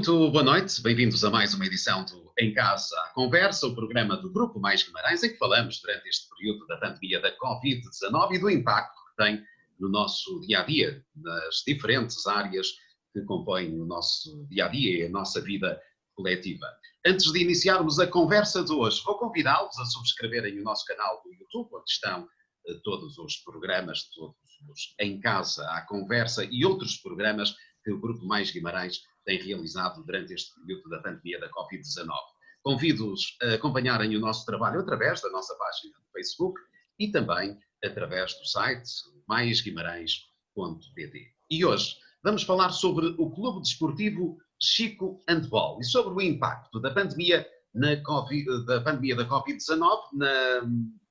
Muito boa noite, bem-vindos a mais uma edição do Em Casa à Conversa, o programa do Grupo Mais Guimarães, em que falamos durante este período da pandemia da Covid-19 e do impacto que tem no nosso dia-a-dia, nas diferentes áreas que compõem o nosso dia-a-dia e a nossa vida coletiva. Antes de iniciarmos a conversa de hoje, vou convidá-los a subscreverem o nosso canal do YouTube, onde estão todos os programas, todos os Em Casa à Conversa e outros programas que o Grupo Mais Guimarães tem realizado durante este período da pandemia da Covid-19. Convido-os a acompanharem o nosso trabalho através da nossa página do Facebook e também através do site maisguimarães.pt. E hoje vamos falar sobre o Clube Desportivo Chico Handball e sobre o impacto da pandemia da Covid-19 na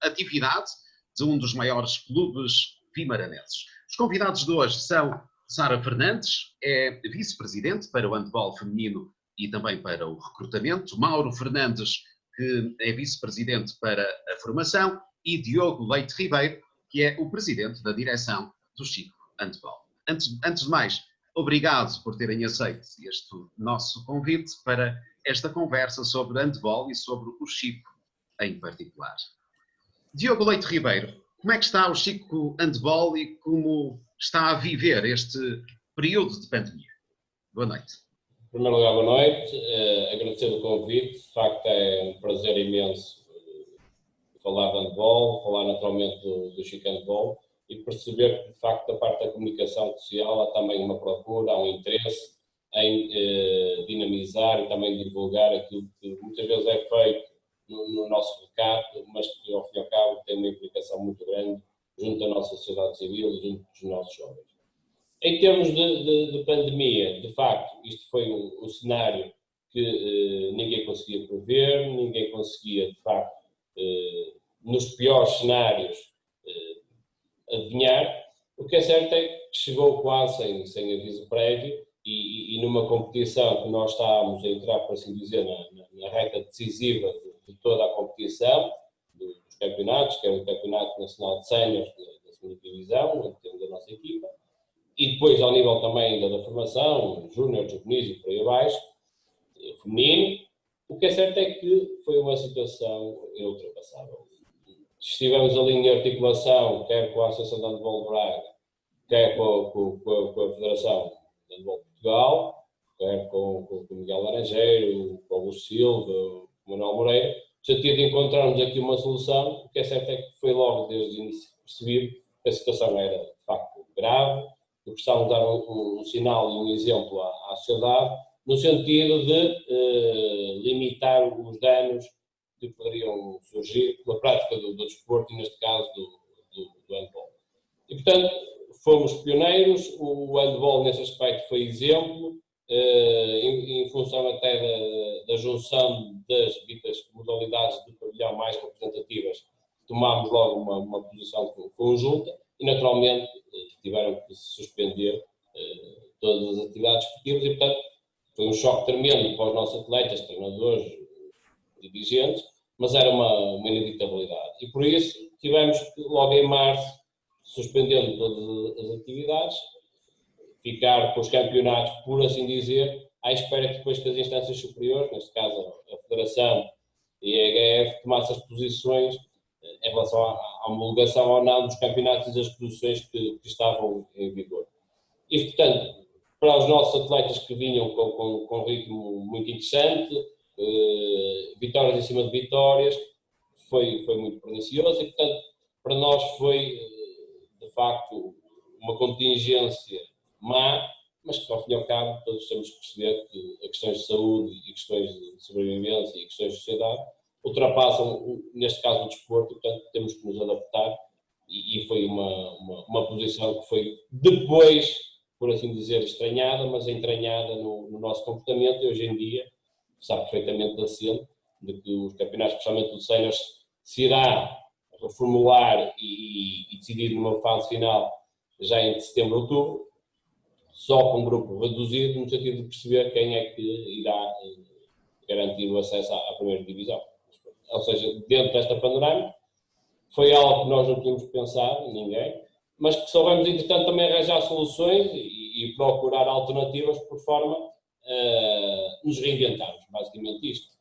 atividade de um dos maiores clubes vimaranenses. Os convidados de hoje são Sara Fernandes, é vice-presidente para o handball feminino e também para o recrutamento, Mauro Fernandes, que é vice-presidente para a formação, e Diogo Leite Ribeiro, que é o presidente da direção do Chico Handball. Antes de mais, obrigado por terem aceito este nosso convite para esta conversa sobre handball e sobre o Chico em particular. Diogo Leite Ribeiro, como é que está o Chico Handball e como está a viver este período de pandemia? Boa noite. Em primeiro lugar, boa noite. Agradecer o convite. De facto, é um prazer imenso falar de handball, falar naturalmente do Chico Handball e perceber que, de facto, da parte da comunicação social há também uma procura, há um interesse em dinamizar e também divulgar aquilo que muitas vezes é feito no nosso mercado, mas que, ao fim e ao cabo, tem uma implicação muito grande junto da nossa sociedade civil e junto dos nossos jovens. Em termos de pandemia, de facto, isto foi um cenário que ninguém conseguia prever, ninguém conseguia, de facto, nos piores cenários, adivinhar. O que é certo é que chegou quase sem aviso prévio e numa competição que nós estávamos a entrar, por assim dizer, na reta decisiva de toda a competição, dos campeonatos, que é o Campeonato Nacional de Séniores da segunda divisão, onde temos a nossa equipa, e depois ao nível também da formação, júnior, juvenis e por aí abaixo, feminino. O que é certo é que foi uma situação inultrapassável. Estivemos ali em articulação, quer com a Associação de Handball de Braga, quer com a Federação de Handball de Portugal, quer com o Miguel Laranjeiro, com o Augusto Silva, com o Manuel Moreira, no sentido de encontrarmos aqui uma solução. O que é certo é que foi logo desde o início percebido que a situação era de facto grave, que precisávamos dar um sinal e um exemplo à sociedade, no sentido de limitar os danos que poderiam surgir pela prática do desporto e, neste caso, do handball. E, portanto, fomos pioneiros. O handball, nesse aspecto, foi exemplo, em função até da junção das ditas modalidades de pavilhão mais representativas. Tomámos logo uma posição conjunta e, naturalmente, tiveram que se suspender todas as atividades esportivas e, portanto, foi um choque tremendo para os nossos atletas, treinadores, dirigentes, mas era uma inevitabilidade. E, por isso, tivemos que, logo em março, suspendendo todas as atividades, ficar com os campeonatos, por assim dizer, à espera que depois que as instâncias superiores, neste caso a Federação e a EHF, tomassem as posições em relação à homologação ou não dos campeonatos e das posições que estavam em vigor. E, portanto, para os nossos atletas que vinham com um ritmo muito interessante, vitórias em cima de vitórias, foi muito pernicioso e, portanto, para nós foi, de facto, uma contingência má, mas que, ao fim e ao cabo, todos temos que perceber que as questões de saúde e questões de sobrevivência e questões de sociedade ultrapassam, neste caso, o desporto, e, portanto, temos que nos adaptar e foi uma posição que foi depois, por assim dizer, estranhada, mas entranhada no nosso comportamento e hoje em dia está perfeitamente assente de que os campeonatos, especialmente do séniores, se irá reformular e decidir numa fase final já em setembro, outubro, só com um grupo reduzido, no sentido de perceber quem é que irá garantir o acesso à primeira divisão. Ou seja, dentro desta panorâmica, foi algo que nós não tínhamos pensado, ninguém, mas que soubemos, entretanto, também arranjar soluções e procurar alternativas por forma nos reinventarmos, basicamente isto.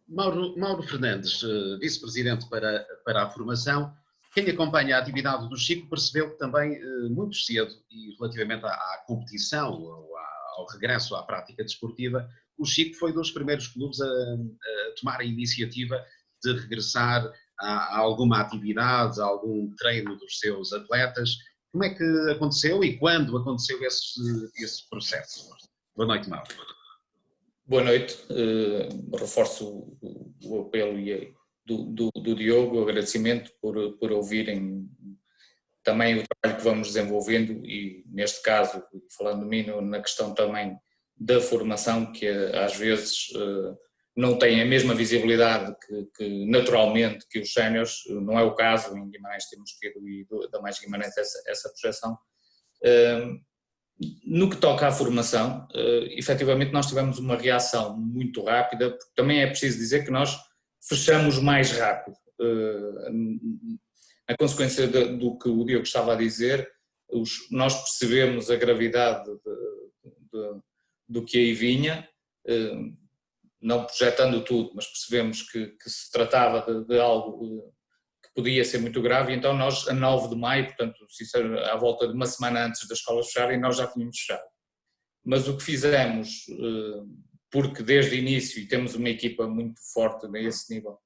Mauro Fernandes, vice-presidente para a formação, quem acompanha a atividade do Chico percebeu que também muito cedo, e relativamente à competição, ao regresso à prática desportiva, o Chico foi dos primeiros clubes a tomar a iniciativa de regressar a alguma atividade, a algum treino dos seus atletas. Como é que aconteceu e quando aconteceu esse processo? Boa noite, Mauro. Boa noite. Reforço o apelo do Diogo, o agradecimento por ouvirem também o trabalho que vamos desenvolvendo e, neste caso, falando de mim, na questão também da formação, que às vezes não tem a mesma visibilidade que naturalmente que os séniores, não é o caso, em Guimarães temos tido, e da Mais Guimarães, essa projeção. No que toca à formação, efetivamente nós tivemos uma reação muito rápida, porque também é preciso dizer que nós fechamos mais rápido. A consequência do que o Diogo estava a dizer, nós percebemos a gravidade do que aí vinha, não projetando tudo, mas percebemos que se tratava de algo que podia ser muito grave, e então nós, a 9 de maio, portanto, à volta de uma semana antes das escolas fecharem, nós já tínhamos fechado. Mas o que fizemos, porque desde o início, e temos uma equipa muito forte nesse nível,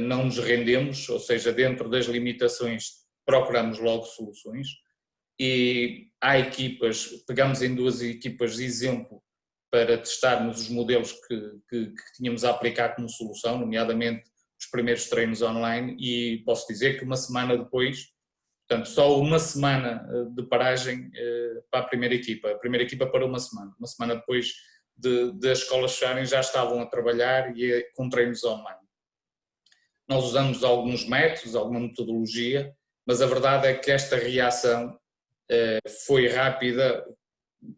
não nos rendemos, ou seja, dentro das limitações procuramos logo soluções, e há equipas, pegamos em 2 equipas de exemplo para testarmos os modelos que tínhamos a aplicar como solução, nomeadamente os primeiros treinos online, e posso dizer que uma semana depois, portanto só uma semana de paragem para a primeira equipa parou uma semana depois das escolas fecharem já estavam a trabalhar e com treinos online. Nós usamos alguns métodos, alguma metodologia, mas a verdade é que esta reação foi rápida,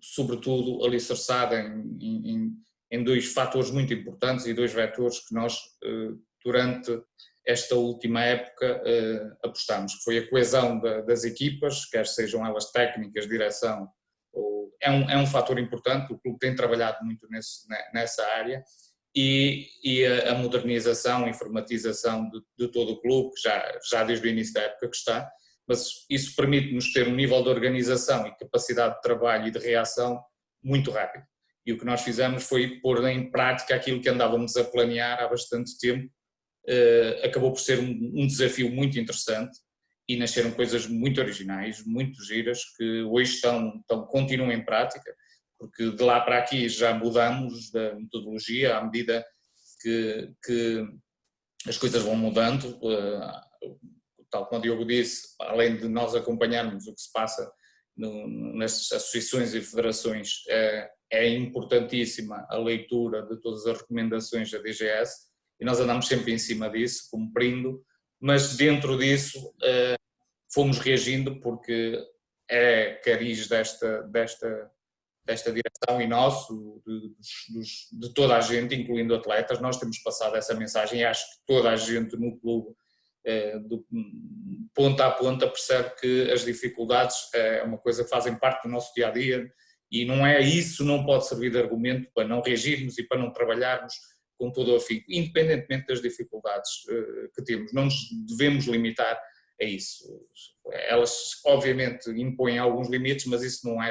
sobretudo alicerçada em 2 fatores muito importantes e 2 vetores que nós, durante esta última época, apostamos, que foi a coesão das equipas, quer sejam elas técnicas, direção, é um fator importante, o clube tem trabalhado muito nessa área, e a modernização, a informatização de todo o clube, que já desde o início da época que está, mas isso permite-nos ter um nível de organização e capacidade de trabalho e de reação muito rápido. E o que nós fizemos foi pôr em prática aquilo que andávamos a planear há bastante tempo. Acabou por ser um desafio muito interessante e nasceram coisas muito originais, muito giras, que hoje continuam em prática, porque de lá para aqui já mudamos da metodologia à medida que as coisas vão mudando. Tal como o Diogo disse, além de nós acompanharmos o que se passa nas associações e federações, é importantíssima a leitura de todas as recomendações da DGS, e nós andamos sempre em cima disso, cumprindo, mas dentro disso fomos reagindo, porque é cariz desta direção e nosso, de toda a gente, incluindo atletas. Nós temos passado essa mensagem e acho que toda a gente no clube, do ponta a ponta, percebe que as dificuldades é uma coisa que fazem parte do nosso dia-a-dia, e não pode servir de argumento para não reagirmos e para não trabalharmos com todo o afinco, independentemente das dificuldades que temos. Não nos devemos limitar a isso. Elas obviamente impõem alguns limites, mas isso não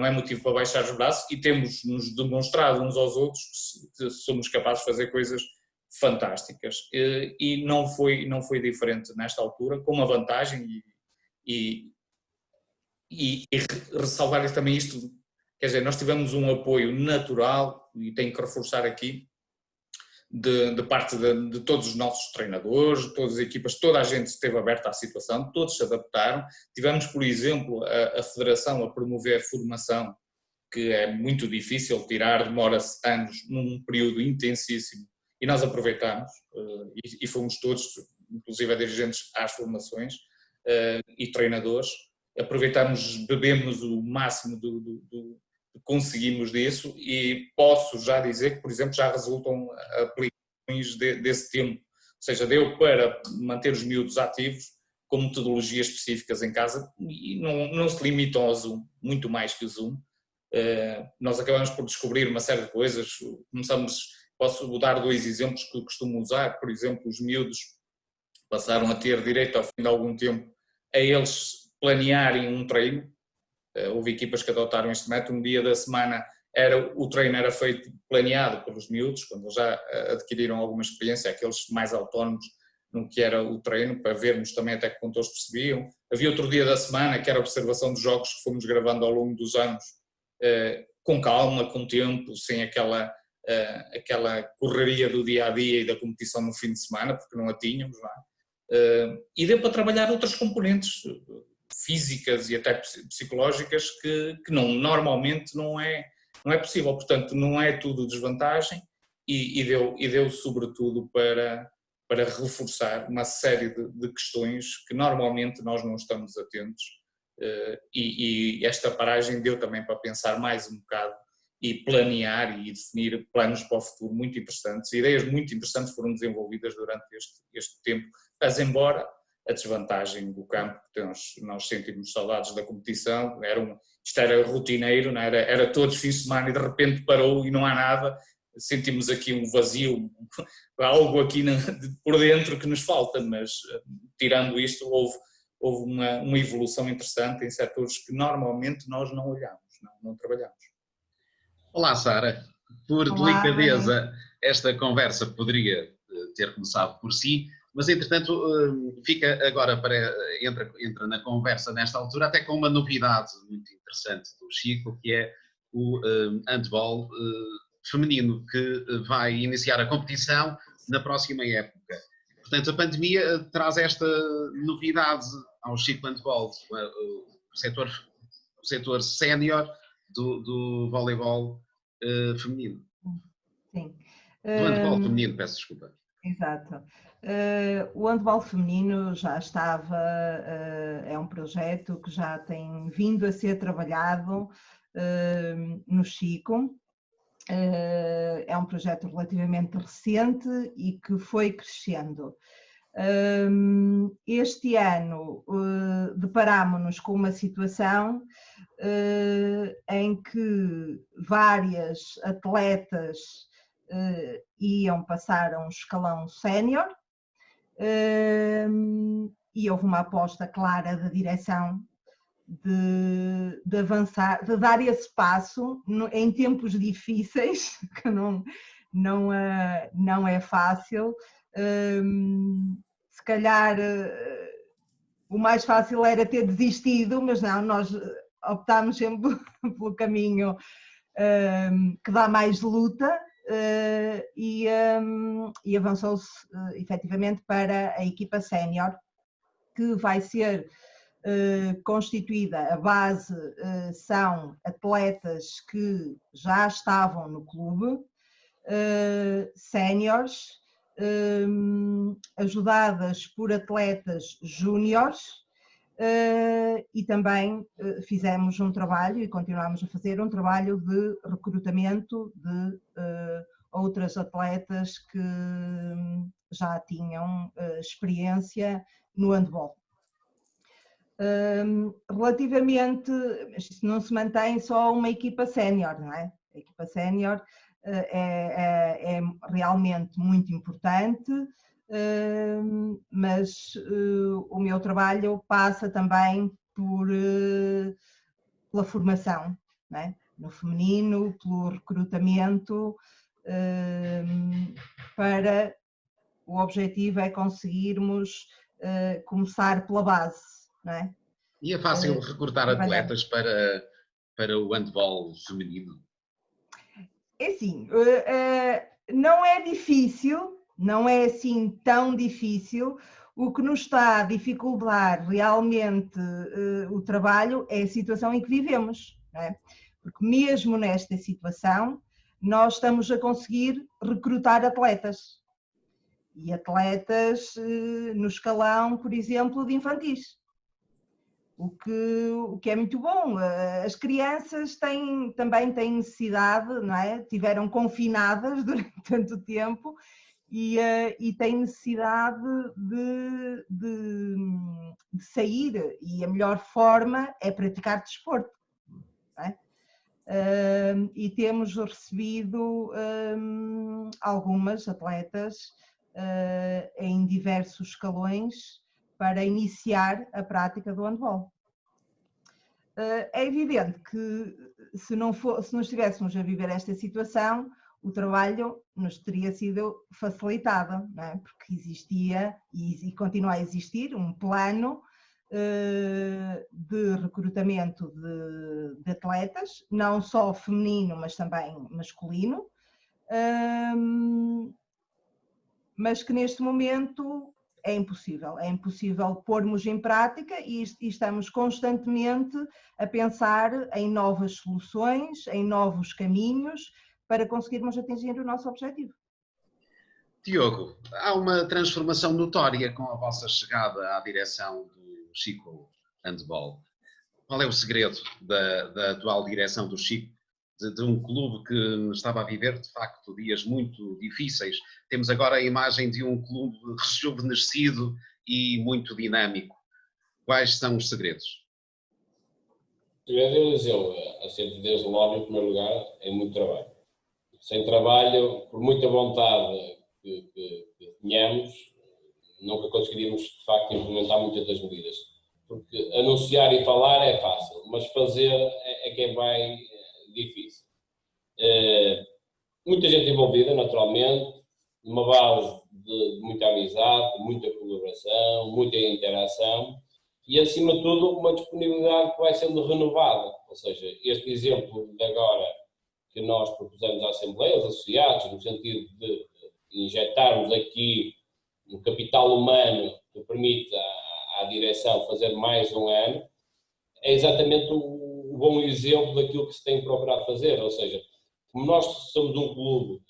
é motivo para baixar os braços, e temos nos demonstrado uns aos outros que somos capazes de fazer coisas fantásticas, e não foi diferente nesta altura, com uma vantagem, e ressalvar também isto, quer dizer, nós tivemos um apoio natural, e tenho que reforçar aqui, de parte de todos os nossos treinadores, todas as equipas, toda a gente esteve aberta à situação, todos se adaptaram. Tivemos, por exemplo, a Federação a promover formação, que é muito difícil tirar, demora-se anos, num período intensíssimo, e nós aproveitámos, e fomos todos, inclusive a dirigentes às formações e treinadores, aproveitámos, bebemos o máximo do conseguimos disso, e posso já dizer que, por exemplo, já resultam aplicações desse tempo, ou seja, deu para manter os miúdos ativos com metodologias específicas em casa, e não se limitam ao Zoom, muito mais que o Zoom, nós acabamos por descobrir uma série de coisas, posso dar 2 exemplos que eu costumo usar, por exemplo, os miúdos passaram a ter direito ao fim de algum tempo a eles planearem um treino. Houve equipas que adotaram este método. Um dia da semana o treino era feito planeado pelos miúdos, quando eles já adquiriram alguma experiência, aqueles mais autónomos no que era o treino, para vermos também até que ponto eles percebiam. Havia outro dia da semana que era a observação dos jogos que fomos gravando ao longo dos anos, com calma, com tempo, sem aquela correria do dia a dia e da competição no fim de semana, porque não a tínhamos, não é? E deu para trabalhar outras componentes físicas e até psicológicas que normalmente não é possível. Portanto, não é tudo desvantagem e deu sobretudo para reforçar uma série de questões que normalmente nós não estamos atentos, e esta paragem deu também para pensar mais um bocado e planear e definir planos para o futuro muito interessantes. Ideias muito interessantes foram desenvolvidas durante este tempo, mas embora a desvantagem do campo, porque nós sentimos saudades da competição, isto era rotineiro, não era? Era todos os fins de semana e de repente parou e não há nada, sentimos aqui um vazio, algo aqui por dentro que nos falta, mas tirando isto houve uma evolução interessante em setores que normalmente nós não olhamos, não trabalhamos. Olá, Sara. Por delicadeza, esta conversa poderia ter começado por si, mas entretanto fica agora entra na conversa nesta altura até com uma novidade muito interessante do Chico, que é o handball feminino, que vai iniciar a competição na próxima época. Portanto, a pandemia traz esta novidade ao Chico Handball, o setor sénior do voleibol feminino. Sim. Do handball feminino, peço desculpa. Exato. O handball feminino já estava, é um projeto que já tem vindo a ser trabalhado no Chico. É um projeto relativamente recente e que foi crescendo. Este ano deparámos-nos com uma situação em que várias atletas iam passar a um escalão sénior, e houve uma aposta clara da direção de avançar, de dar esse passo em tempos difíceis, que não é fácil. Se calhar o mais fácil era ter desistido, mas não, nós optámos sempre pelo caminho que dá mais luta, e avançou-se efetivamente para a equipa sénior, que vai ser constituída. A base são atletas que já estavam no clube, séniores, ajudadas por atletas júniores, e também fizemos um trabalho e continuamos a fazer um trabalho de recrutamento de outras atletas que já tinham experiência no handball. Relativamente, isto não se mantém só uma equipa sénior, não é? A equipa sénior é realmente muito importante, mas o meu trabalho passa também pela formação, não é? No feminino, pelo recrutamento, para o objetivo é conseguirmos começar pela base, não é? E é fácil recrutar atletas para o handball feminino? É assim, não é difícil, não é assim tão difícil. O que nos está a dificultar realmente o trabalho é a situação em que vivemos, não é? Porque mesmo nesta situação nós estamos a conseguir recrutar atletas. E atletas no escalão, por exemplo, de infantis. O que é muito bom. As crianças também têm necessidade, não é? Tiveram confinadas durante tanto tempo e têm necessidade de sair, e a melhor forma é praticar desporto, não é? e temos recebido algumas atletas em diversos escalões para iniciar a prática do handball. É evidente que se não estivéssemos a viver esta situação, o trabalho nos teria sido facilitado, não é? Porque existia e continua a existir um plano de recrutamento de atletas, não só feminino, mas também masculino, mas que neste momento é impossível pormos em prática e estamos constantemente a pensar em novas soluções, em novos caminhos para conseguirmos atingir o nosso objetivo. Diogo, há uma transformação notória com a vossa chegada à direção do Chico Handball. Qual é o segredo da atual direção do Chico, de um clube que estava a viver, de facto, dias muito difíceis? Temos agora a imagem de um clube rejuvenescido e muito dinâmico. Quais são os segredos? O segredo, Eliseu, a certeza logo, em primeiro lugar, é muito trabalho. Sem trabalho, por muita vontade que tenhamos, nunca conseguiríamos, de facto, implementar muitas das medidas. Porque anunciar e falar é fácil, mas fazer é que é bem difícil. Muita gente envolvida, naturalmente, uma base de muita amizade, muita colaboração, muita interação e, acima de tudo, uma disponibilidade que vai sendo renovada. Ou seja, este exemplo de agora que nós propusemos à Assembleia, os associados, no sentido de injetarmos aqui um capital humano que permita à direção fazer mais um ano, é exatamente o bom exemplo daquilo que se tem procurado fazer. Ou seja, como nós somos um clube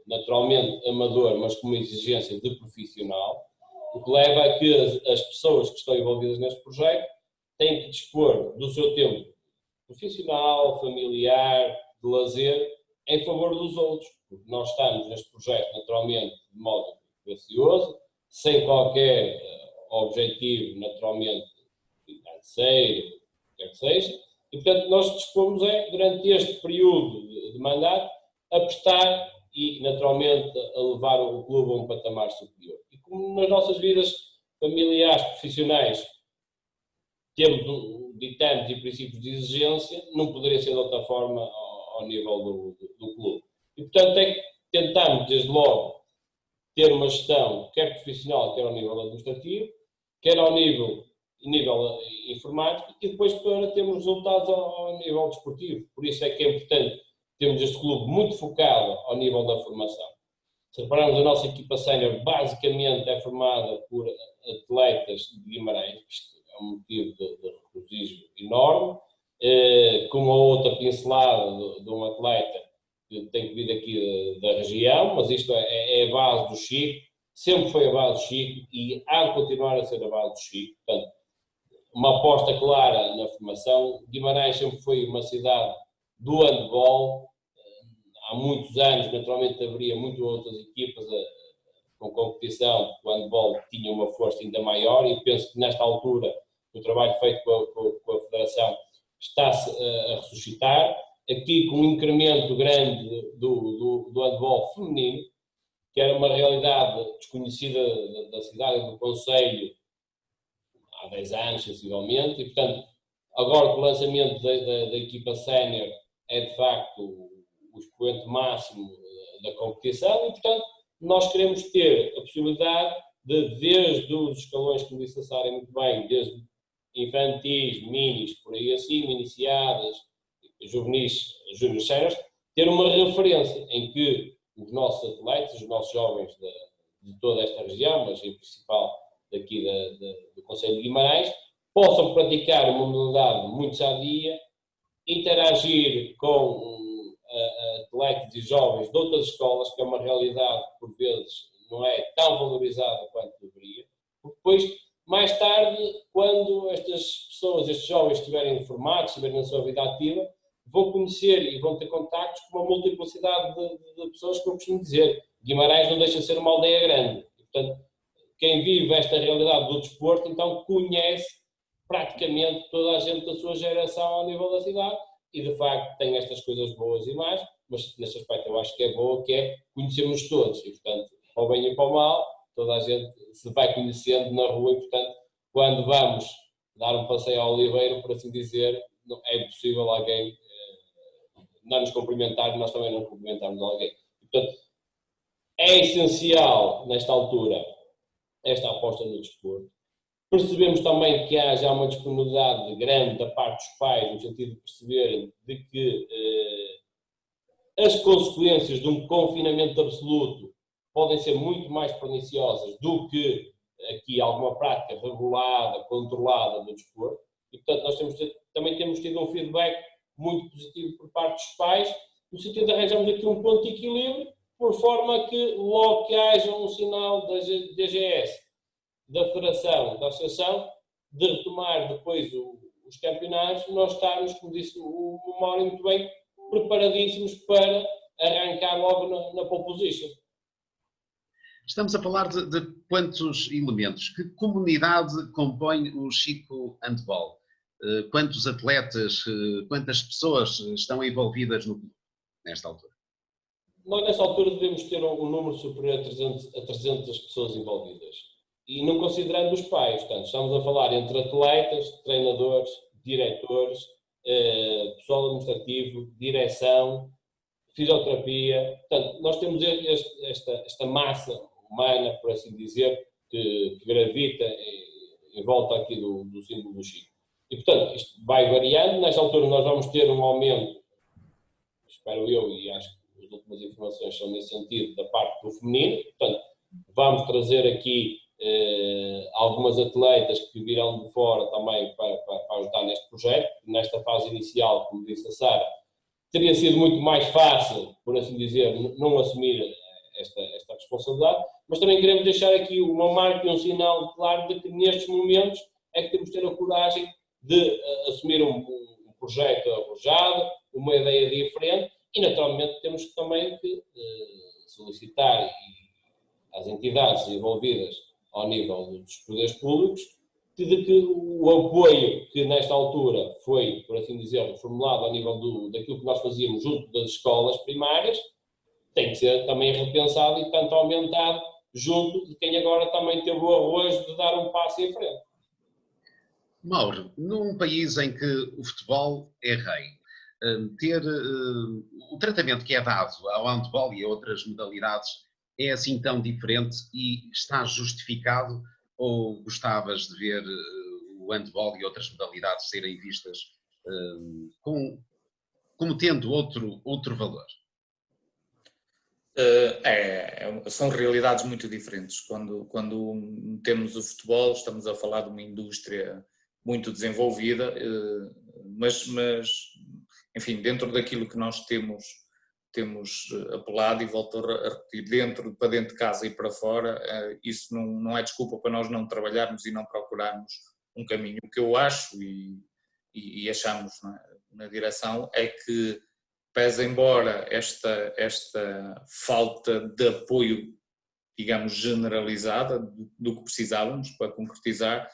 naturalmente amador, mas com uma exigência de profissional, o que leva a que as pessoas que estão envolvidas neste projeto têm que dispor do seu tempo profissional, familiar, de lazer, em favor dos outros. Porque nós estamos neste projeto, naturalmente, de modo gracioso, sem qualquer objetivo, naturalmente, financeiro, quer que seja, e, portanto, nós dispomos, durante este período de mandato, a prestar e, naturalmente, a levar o clube a um patamar superior. E como nas nossas vidas familiares, profissionais, temos ditames e princípios de exigência, não poderia ser de outra forma ao nível do clube. E, portanto, é que tentamos, desde logo, ter uma gestão, quer profissional, quer ao nível administrativo, quer ao nível informático, e depois para termos resultados ao nível desportivo. Por isso é que é importante termos este clube muito focado ao nível da formação. Se repararmos, a nossa equipa sénior basicamente é formada por atletas de Guimarães, isto é um motivo de regozijo enorme, com uma outra pincelada de um atleta que tem vindo aqui da região, mas isto é a base do Chico, sempre foi a base do Chico e há de continuar a ser a base do Chico. Portanto, uma aposta clara na formação. Guimarães sempre foi uma cidade do handball. Há muitos anos, naturalmente, haveria muitas outras equipas com competição, o handball tinha uma força ainda maior e penso que nesta altura o trabalho feito com a Federação está-se a ressuscitar. Aqui com um incremento grande do handball feminino, que era uma realidade desconhecida da cidade e do concelho há 10 anos, sensivelmente, e, portanto, agora com o lançamento da equipa sénior é, de facto, o expoente máximo da competição e, portanto, nós queremos ter a possibilidade de, desde os escalões que me disse a Sara muito bem, desde infantis, minis, por aí acima, iniciadas, juvenis, júnior séniores, ter uma referência em que os nossos atletas, os nossos jovens de toda esta região, mas em principal daqui do Concelho de Guimarães, possam praticar uma modalidade muito sadia, interagir com atletas e jovens de outras escolas, que é uma realidade que por vezes não é tão valorizada quanto deveria, porque depois, mais tarde, quando estas pessoas, estes jovens estiverem formados, estiverem na sua vida ativa, vão conhecer e vão ter contactos com uma multiplicidade de pessoas que eu costumo dizer. Guimarães não deixa de ser uma aldeia grande. E, portanto, quem vive esta realidade do desporto, então conhece praticamente toda a gente da sua geração ao nível da cidade, e de facto tem estas coisas boas e más, mas neste aspecto eu acho que é boa, que é conhecermos todos, e portanto, para o bem e para o mal, toda a gente se vai conhecendo na rua, e portanto, quando vamos dar um passeio ao Oliveira, por assim dizer, é impossível alguém não nos cumprimentar e nós também não cumprimentarmos alguém. Portanto, é essencial, nesta altura, esta aposta no desporto. Percebemos também que há já uma disponibilidade grande da parte dos pais, no sentido de perceberem de que as consequências de um confinamento absoluto podem ser muito mais perniciosas do que aqui alguma prática regulada, controlada do desporto. E, portanto, nós também temos tido um feedback muito positivo por parte dos pais, no sentido de arranjarmos aqui um ponto de equilíbrio, por forma que logo que haja um sinal da DGS, da Federação, da Associação, de retomar depois os campeonatos, nós estamos, como disse o Mauro muito bem, preparadíssimos para arrancar logo na pole position. Estamos a falar de quantos elementos? Que comunidade compõe o Chico Handball? Quantos atletas, quantas pessoas estão envolvidas no clube nesta altura? Nós, nesta altura, devemos ter um número superior a 300 pessoas envolvidas. E não considerando os pais. Portanto, estamos a falar entre atletas, treinadores, diretores, pessoal administrativo, direção, fisioterapia. Portanto, nós temos esta massa humana, por assim dizer, que gravita em volta aqui do símbolo do Chico. E, portanto, isto vai variando. Nesta altura nós vamos ter um aumento, espero eu, e acho que as últimas informações são nesse sentido, da parte do feminino. Portanto, vamos trazer aqui algumas atletas que virão de fora também para ajudar neste projeto. Nesta fase inicial, como disse a Sara, teria sido muito mais fácil, por assim dizer, não assumir esta responsabilidade, mas também queremos deixar aqui uma marca e um sinal claro de que nestes momentos é que temos de ter a coragem de assumir um projeto arrojado, uma ideia diferente, e naturalmente temos também que solicitar às entidades envolvidas ao nível dos poderes públicos de que o apoio que nesta altura foi, por assim dizer, formulado ao nível daquilo que nós fazíamos junto das escolas primárias, tem que ser também repensado e tanto aumentado junto de quem agora também teve o arrojo de dar um passo em frente. Mauro, num país em que o futebol é rei, ter o tratamento que é dado ao handball e a outras modalidades é assim tão diferente e está justificado, ou gostavas de ver o handball e outras modalidades serem vistas como tendo outro valor? São realidades muito diferentes. Quando temos o futebol, estamos a falar de uma indústria muito desenvolvida, mas enfim, dentro daquilo que nós temos apelado, e volto a repetir, para dentro de casa e para fora, isso não é desculpa para nós não trabalharmos e não procurarmos um caminho. O que eu acho e achamos na direção é que, pese embora esta falta de apoio, digamos, generalizada do que precisávamos para concretizar,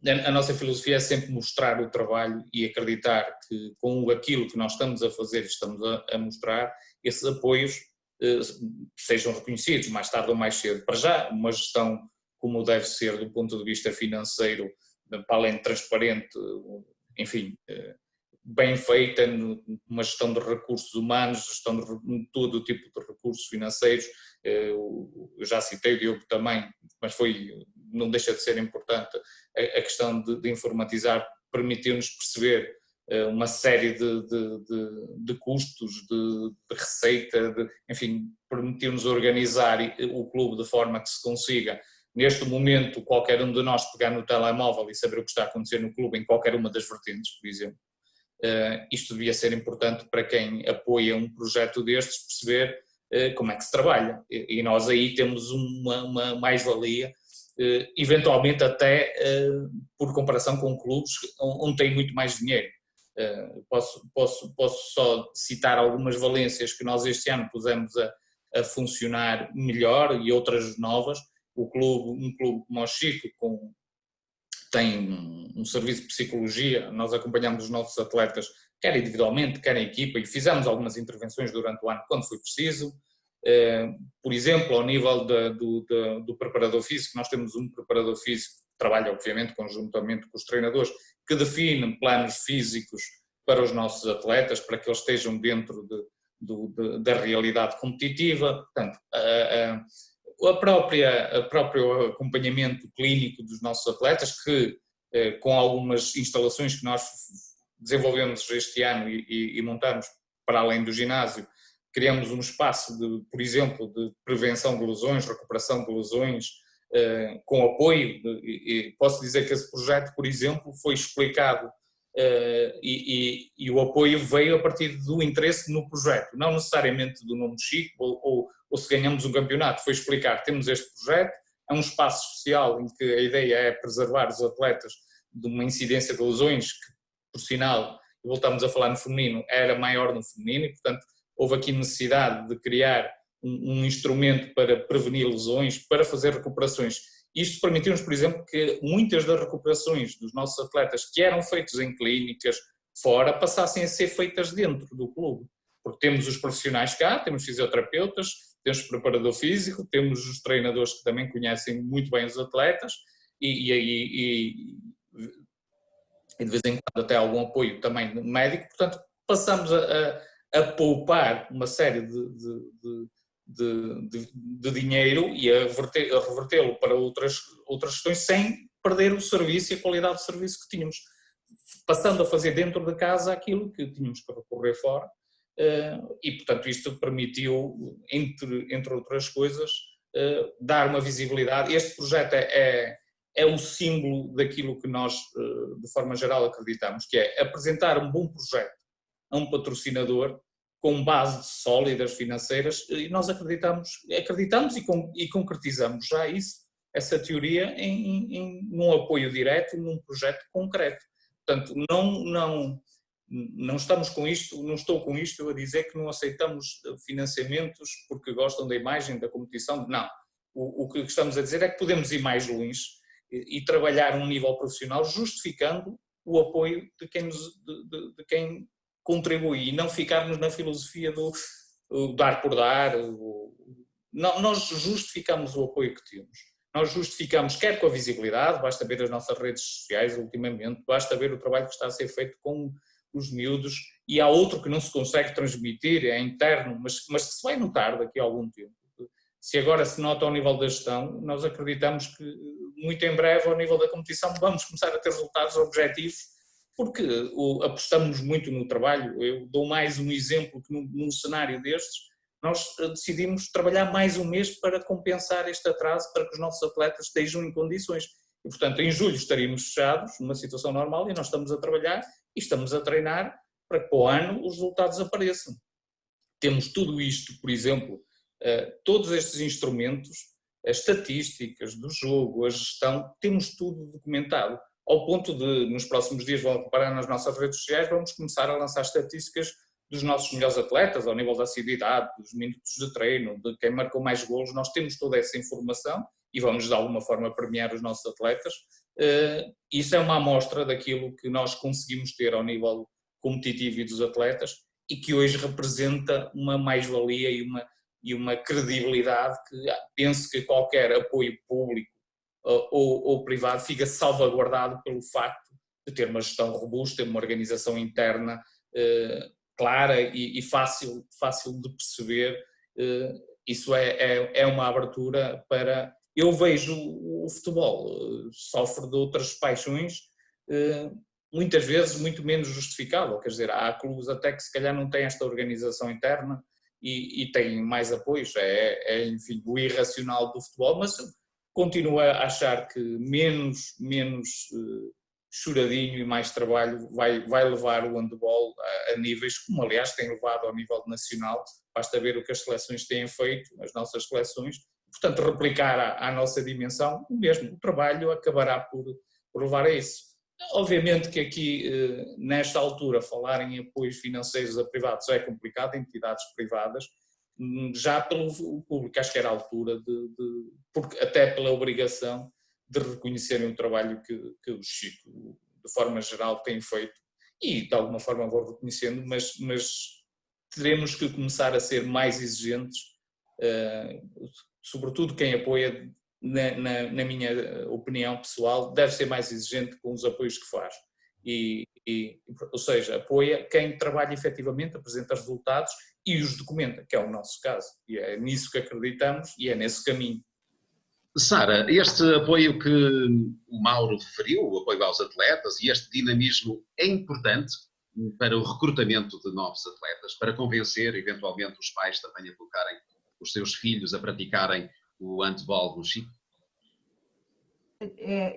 a nossa filosofia é sempre mostrar o trabalho e acreditar que com aquilo que nós estamos a fazer, estamos a mostrar, esses apoios sejam reconhecidos mais tarde ou mais cedo. Para já, uma gestão como deve ser do ponto de vista financeiro, para além de transparente, enfim, bem feita, uma gestão de recursos humanos, gestão de todo o tipo de recursos financeiros. Eu já citei o Diogo também, mas não deixa de ser importante a questão de informatizar, permitiu-nos perceber uma série de custos, de receita, enfim, permitiu-nos organizar o clube de forma que se consiga, neste momento, qualquer um de nós pegar no telemóvel e saber o que está a acontecer no clube em qualquer uma das vertentes, por exemplo. Isto devia ser importante para quem apoia um projeto destes, perceber como é que se trabalha, e nós aí temos uma mais-valia, eventualmente até por comparação com clubes onde tem muito mais dinheiro. Posso só citar algumas valências que nós este ano pusemos a funcionar melhor e outras novas. Um clube como o Chico, tem um serviço de psicologia, nós acompanhamos os nossos atletas, quer individualmente, quer em equipa, e fizemos algumas intervenções durante o ano quando foi preciso. Por exemplo, ao nível do preparador físico, nós temos um preparador físico que trabalha, obviamente, conjuntamente com os treinadores, que define planos físicos para os nossos atletas, para que eles estejam dentro da realidade competitiva. Portanto, o próprio acompanhamento clínico dos nossos atletas, que com algumas instalações que nós desenvolvemos este ano e montamos para além do ginásio, criamos um espaço, por exemplo, de prevenção de lesões, recuperação de lesões, com apoio, e posso dizer que esse projeto, por exemplo, foi explicado e o apoio veio a partir do interesse no projeto, não necessariamente do nome de Chico ou se ganhamos um campeonato, foi explicar, temos este projeto, é um espaço especial em que a ideia é preservar os atletas de uma incidência de lesões que, por sinal, voltamos a falar no feminino, era maior no feminino e, portanto, houve aqui necessidade de criar um instrumento para prevenir lesões, para fazer recuperações. Isto permitiu-nos, por exemplo, que muitas das recuperações dos nossos atletas que eram feitas em clínicas fora passassem a ser feitas dentro do clube. Porque temos os profissionais cá, temos fisioterapeutas, temos preparador físico, temos os treinadores que também conhecem muito bem os atletas e de vez em quando até algum apoio também médico. Portanto, passamos a poupar uma série de dinheiro e a revertê-lo para outras questões sem perder o serviço e a qualidade do serviço que tínhamos, passando a fazer dentro de casa aquilo que tínhamos que recorrer fora e, portanto, isto permitiu, entre outras coisas, dar uma visibilidade. Este projeto é o símbolo daquilo que nós, de forma geral, acreditamos, que é apresentar um bom projeto a um patrocinador com bases sólidas financeiras, e nós acreditamos e concretizamos já essa teoria num apoio direto, num projeto concreto. Portanto, não estamos com isto, não estou com isto a dizer que não aceitamos financiamentos porque gostam da imagem, da competição, não. O que estamos a dizer é que podemos ir mais longe e trabalhar a um nível profissional justificando o apoio de quem contribui e não ficarmos na filosofia do dar por dar. Não, nós justificamos o apoio que temos. Nós justificamos, quer com a visibilidade, basta ver as nossas redes sociais ultimamente, basta ver o trabalho que está a ser feito com os miúdos, e há outro que não se consegue transmitir, é interno, mas que se vai notar daqui a algum tempo. Se agora se nota ao nível da gestão, nós acreditamos que muito em breve ao nível da competição vamos começar a ter resultados objetivos, porque apostamos muito no trabalho. Eu dou mais um exemplo que num cenário destes, nós decidimos trabalhar mais um mês para compensar este atraso, para que os nossos atletas estejam em condições. E, portanto, em julho estaríamos fechados, numa situação normal, e nós estamos a trabalhar e estamos a treinar para que para o ano os resultados apareçam. Temos tudo isto, por exemplo, todos estes instrumentos, as estatísticas do jogo, a gestão, temos tudo documentado, ao ponto de, nos próximos dias, vão reparar nas nossas redes sociais, vamos começar a lançar estatísticas dos nossos melhores atletas, ao nível da assiduidade, dos minutos de treino, de quem marcou mais golos. Nós temos toda essa informação e vamos de alguma forma premiar os nossos atletas. Isso é uma amostra daquilo que nós conseguimos ter ao nível competitivo e dos atletas e que hoje representa uma mais-valia e uma credibilidade que penso que qualquer apoio público ou privado fica salvaguardado pelo facto de ter uma gestão robusta, uma organização interna clara e fácil de perceber. Isso é uma abertura para... Eu vejo o futebol sofre de outras paixões, muitas vezes muito menos justificável, quer dizer, há clubes até que se calhar não têm esta organização interna e têm mais apoios, enfim, o irracional do futebol, mas continuo a achar que menos choradinho e mais trabalho vai levar o handball a níveis, como aliás tem levado ao nível nacional, basta ver o que as seleções têm feito, as nossas seleções, portanto replicar à nossa dimensão o mesmo, o trabalho acabará por levar a isso. Obviamente que aqui, nesta altura, falar em apoios financeiros a privados é complicado, entidades privadas, já pelo público, acho que era a altura, porque até pela obrigação de reconhecerem o trabalho que o Chico, de forma geral, tem feito, e de alguma forma vou reconhecendo, mas teremos que começar a ser mais exigentes, sobretudo quem apoia, na minha opinião pessoal, deve ser mais exigente com os apoios que faz. Ou seja, apoia quem trabalha efetivamente, apresenta resultados e os documenta, que é o nosso caso. E é nisso que acreditamos e é nesse caminho. Sara, este apoio que o Mauro referiu, o apoio aos atletas, e este dinamismo é importante para o recrutamento de novos atletas, para convencer eventualmente os pais também a colocarem os seus filhos a praticarem o handball no Chico?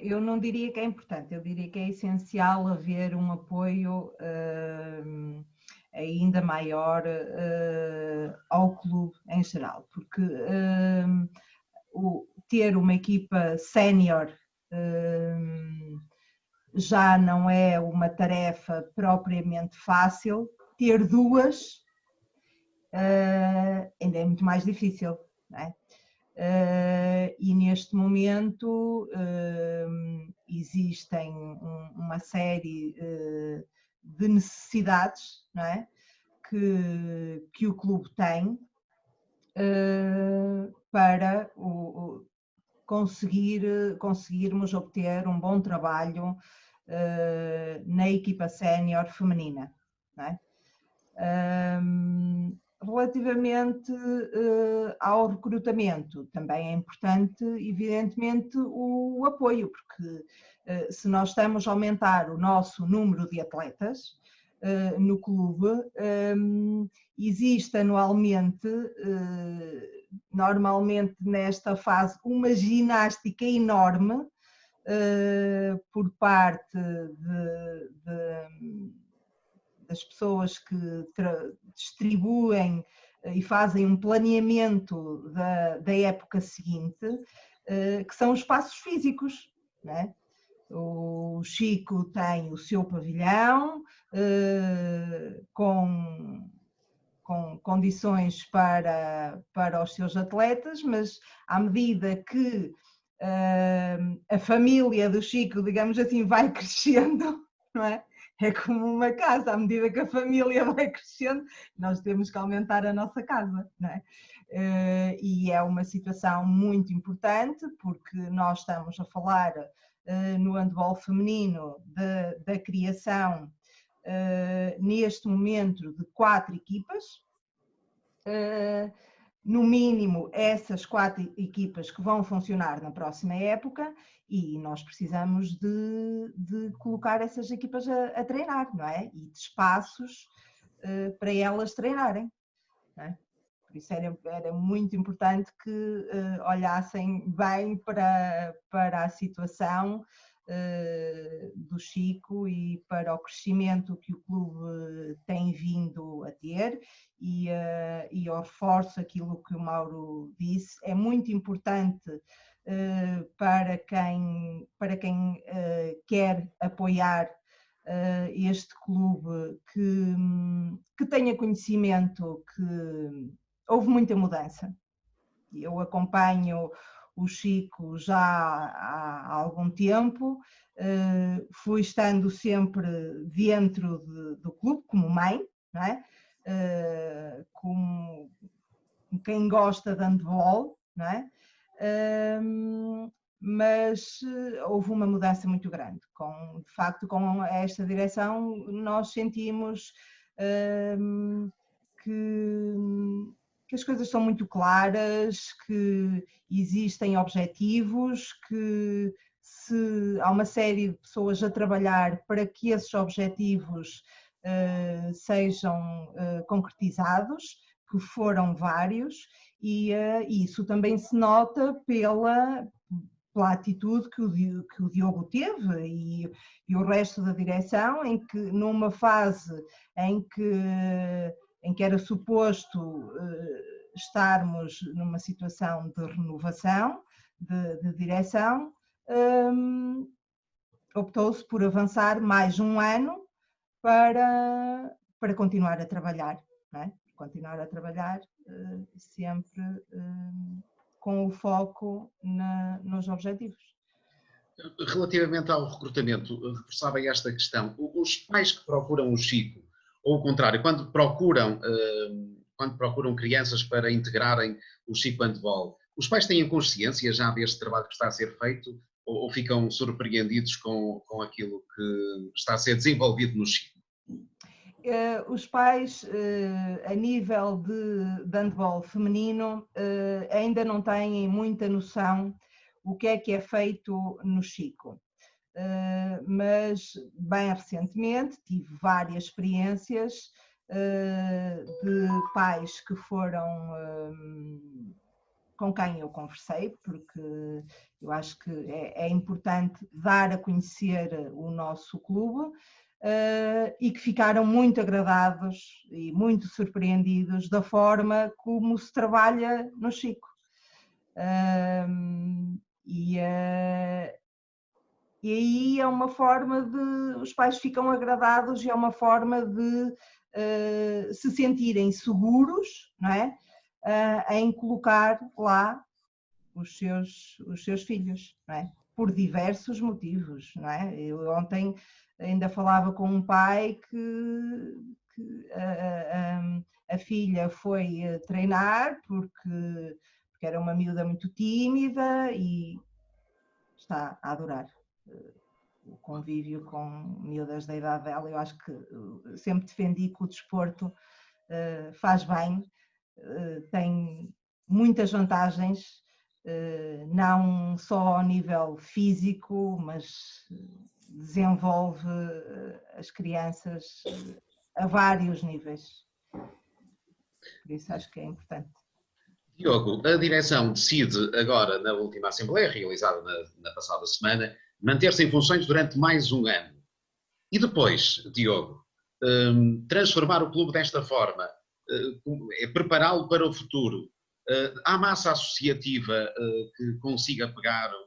Eu não diria que é importante, eu diria que é essencial haver um apoio ainda maior ao clube em geral, porque ter uma equipa sénior já não é uma tarefa propriamente fácil, ter duas ainda é muito mais difícil, não é? E neste momento existem uma série de necessidades, não é? que o clube tem para conseguirmos obter um bom trabalho na equipa sénior feminina, não é? Relativamente ao recrutamento, também é importante, evidentemente, o apoio, porque se nós estamos a aumentar o nosso número de atletas no clube, existe anualmente, normalmente nesta fase, uma ginástica enorme por parte das pessoas que distribuem e fazem um planeamento da época seguinte, que são os espaços físicos, não é? O Chico tem o seu pavilhão com condições para os seus atletas, mas à medida que a família do Chico, digamos assim, vai crescendo, não é? É como uma casa, à medida que a família vai crescendo, nós temos que aumentar a nossa casa, não é? E é uma situação muito importante, porque nós estamos a falar no handball feminino da criação, neste momento, de 4 equipas, no mínimo essas 4 equipas que vão funcionar na próxima época, e nós precisamos de colocar essas equipas a treinar, não é? E de espaços para elas treinarem, não é? Por isso era muito importante que olhassem bem para a situação do Chico e para o crescimento que o clube tem vindo a ter, e eu reforço aquilo que o Mauro disse, é muito importante para quem quer apoiar este clube que tenha conhecimento que houve muita mudança. Eu acompanho o Chico já há algum tempo, fui estando sempre dentro do clube, como mãe, não é? Como quem gosta de handball, não é? Mas houve uma mudança muito grande. De facto, com esta direção, nós sentimos que as coisas são muito claras, que existem objetivos, que há uma série de pessoas a trabalhar para que esses objetivos sejam concretizados, que foram vários, e isso também se nota pela atitude que o Diogo teve e o resto da direção, em que numa fase em que era suposto estarmos numa situação de renovação, de direção, optou-se por avançar mais um ano para continuar a trabalhar, não é? Continuar a trabalhar sempre com o foco nos objetivos. Relativamente ao recrutamento, reforçava esta questão. Os pais que procuram o Chico, ou o contrário, quando procuram crianças para integrarem o Chico Handball, os pais têm consciência já deste trabalho que está a ser feito ou ficam surpreendidos com aquilo que está a ser desenvolvido no Chico? Os pais, a nível de handball feminino, ainda não têm muita noção o que é feito no Chico. Mas, bem recentemente, tive várias experiências de pais que foram com quem eu conversei, porque eu acho que é importante dar a conhecer o nosso clube, e que ficaram muito agradados e muito surpreendidos da forma como se trabalha no Chico. E aí é uma forma de... os pais ficam agradados e é uma forma de se sentirem seguros, não é? Em colocar lá os seus filhos, não é? Por diversos motivos, não é? Eu ontem ainda falava com um pai que a filha foi treinar porque era uma miúda muito tímida e está a adorar o convívio com miúdas da idade dela. Eu acho que sempre defendi que o desporto faz bem, tem muitas vantagens, não só ao nível físico, mas desenvolve as crianças a vários níveis. Por isso acho que é importante. Diogo, a direção decide agora, na última Assembleia, realizada na passada semana, manter-se em funções durante mais um ano. E depois, Diogo, transformar o clube desta forma, prepará-lo para o futuro. Há massa associativa que consiga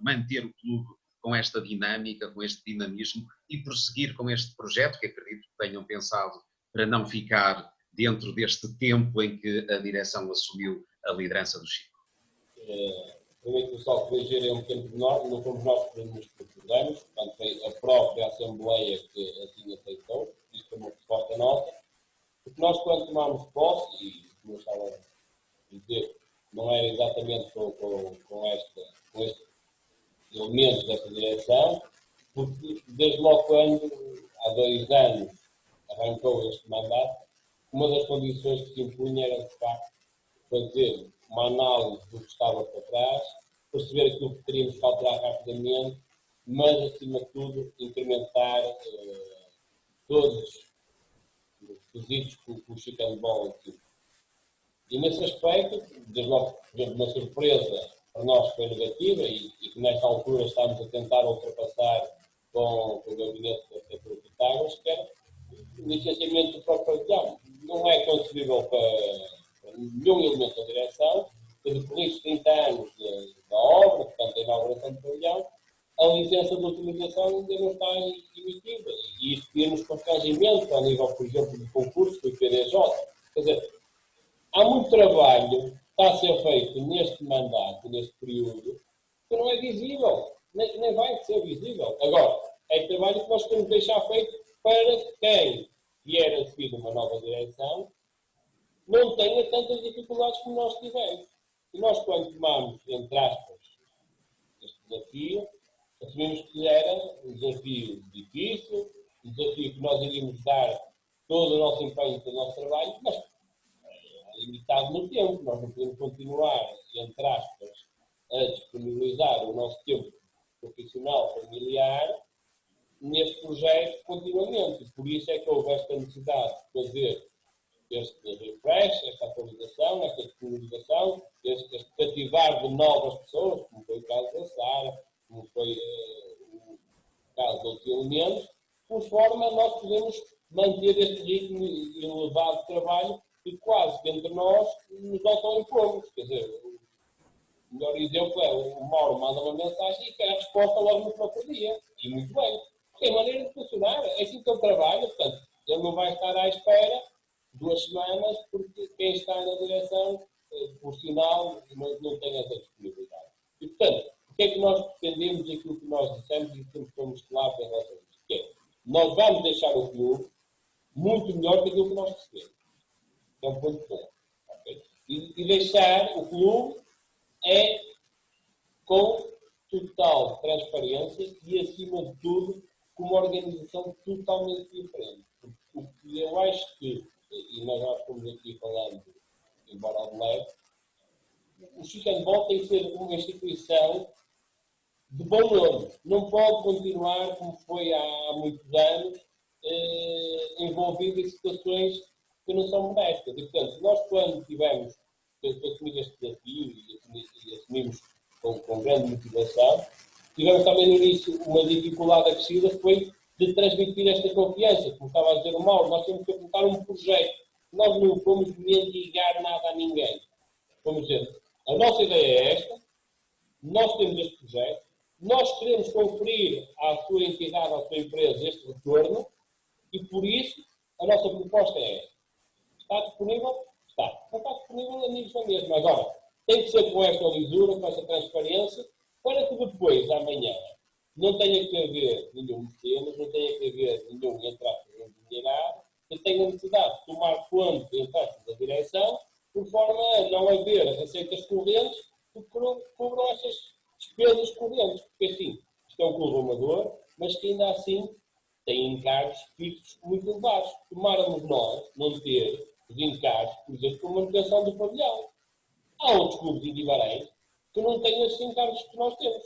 manter o clube com esta dinâmica, com este dinamismo e prosseguir com este projeto que acredito que tenham pensado para não ficar dentro deste tempo em que a direção assumiu a liderança do Chico? Permito só corrigir um pequeno pormenor, não fomos nós que nos propusemos, portanto foi a própria Assembleia que assim aceitou, isto foi uma resposta nossa, porque nós quando tomámos posse, e como eu estava a dizer, não era exatamente com este elemento desta direção, porque desde logo quando, há 2 anos, arrancou este mandato, uma das condições que se impunha era, de facto, fazer uma análise do que estava para trás, perceber aquilo que teríamos que alterar rapidamente, mas, acima de tudo, incrementar todos os quesitos que o Chico Handball tinha. E, nesse aspecto, desde logo, por exemplo, uma surpresa para nós foi negativa e que, nesta altura, estamos a tentar ultrapassar com o gabinete da Prefeitura de Pitágoras, que era o licenciamento do próprio pavilhão. Não é concebível para nenhum elemento da direção, que depois de 30 anos da obra, portanto, da inauguração do pavilhão, a licença de utilização ainda não está emitida. E isto cria-nos constrangimentos ao nível, por exemplo, de concurso do PDJ. Quer dizer, há muito trabalho que está a ser feito neste mandato, neste período, que não é visível, nem vai ser visível. Agora, é trabalho que nós temos de deixar feito para quem vier a seguir uma nova direção não tenha tantas dificuldades como nós tivemos. E nós, quando tomamos, entre aspas, este desafio, assumimos que era um desafio difícil, um desafio que nós iríamos dar todo o nosso empenho, todo o nosso trabalho, mas limitado no tempo. Nós não podemos continuar, entre aspas, a disponibilizar o nosso tempo profissional, familiar, neste projeto continuamente. E por isso é que houve esta necessidade de fazer este refresh, esta atualização, esta disponibilização, este cativar de novas pessoas, como foi o caso da Sara, como foi o caso de outros elementos, por forma a nós podemos manter este ritmo elevado de trabalho e quase que entre nós nos auto-impomos. Quer dizer, o melhor exemplo é o Mauro manda uma mensagem e quer a resposta logo no próprio dia. E muito bem. Porque é maneira de funcionar. É assim que ele trabalha. Portanto, ele não vai estar à espera 2 semanas porque quem está na direção, por sinal, não tem essa disponibilidade. E, portanto, o que é que nós pretendemos e aquilo que nós dissemos vamos deixar o clube muito melhor que aquilo que nós recebemos. É um ponto bom. Okay? E deixar o clube é com total transparência e, acima de tudo, com uma organização totalmente diferente. O que eu acho que, e nós já estamos aqui falando, embora ao de leve, o Chico Handball tem que ser uma instituição de bom nome. Não pode continuar, como foi há muitos anos, envolvido em situações que não são benéficas. E, portanto, nós, quando tivemos que assumir este desafio e assumimos com grande motivação, tivemos também no início uma dificuldade acrescida, que foi de transmitir esta confiança. Como estava a dizer o Mauro, nós temos que apontar um projeto. Nós não fomos mendigar nada a ninguém. Vamos dizer, a nossa ideia é esta, nós temos este projeto, nós queremos conferir à sua entidade, à sua empresa, este retorno, e por isso a nossa proposta é esta. Está disponível? Está. Não está disponível, amigos, na mesma. Agora, tem que ser com esta lisura, com esta transparência, para que depois, amanhã, não tenha que haver nenhum mecenas, não tenha que haver nenhum entrada endinheirado, que tenha necessidade de tomar conta de entrada da direção, por forma a não haver receitas correntes que cobram essas despesas correntes. Porque assim, isto é um clube amador, mas que ainda assim tem encargos fixos muito elevados. Tomáramos nós não ter os encargos, por exemplo, com a manutenção do pavilhão. Há outros clubes em Guimarães que não têm esses encargos que nós temos.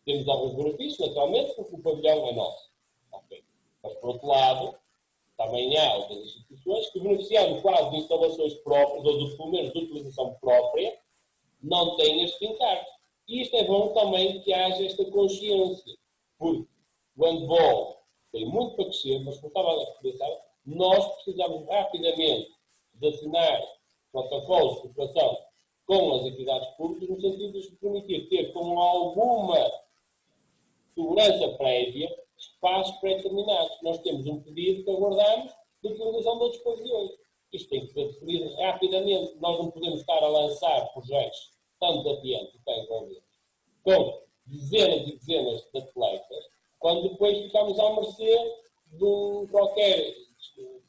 Temos alguns benefícios, naturalmente, porque o pavilhão é nosso. Okay. Mas, por outro lado, também há outras instituições que, beneficiando quase de instalações próprias, ou de, pelo menos de utilização própria, não têm estes encargos. E isto é bom também que haja esta consciência, porque o handball tem muito para crescer, mas, como estava a pensar, nós precisamos rapidamente de assinar protocolos de cooperação com as entidades públicas, no sentido de nos permitir ter, com alguma segurança prévia, espaços pré-determinados. Nós temos um pedido que aguardamos de utilização de outros pavilhões. Isto tem que ser definido rapidamente. Nós não podemos estar a lançar projetos tão desafiantes e tão envolventes com dezenas e dezenas de atletas, quando depois ficamos à mercê de qualquer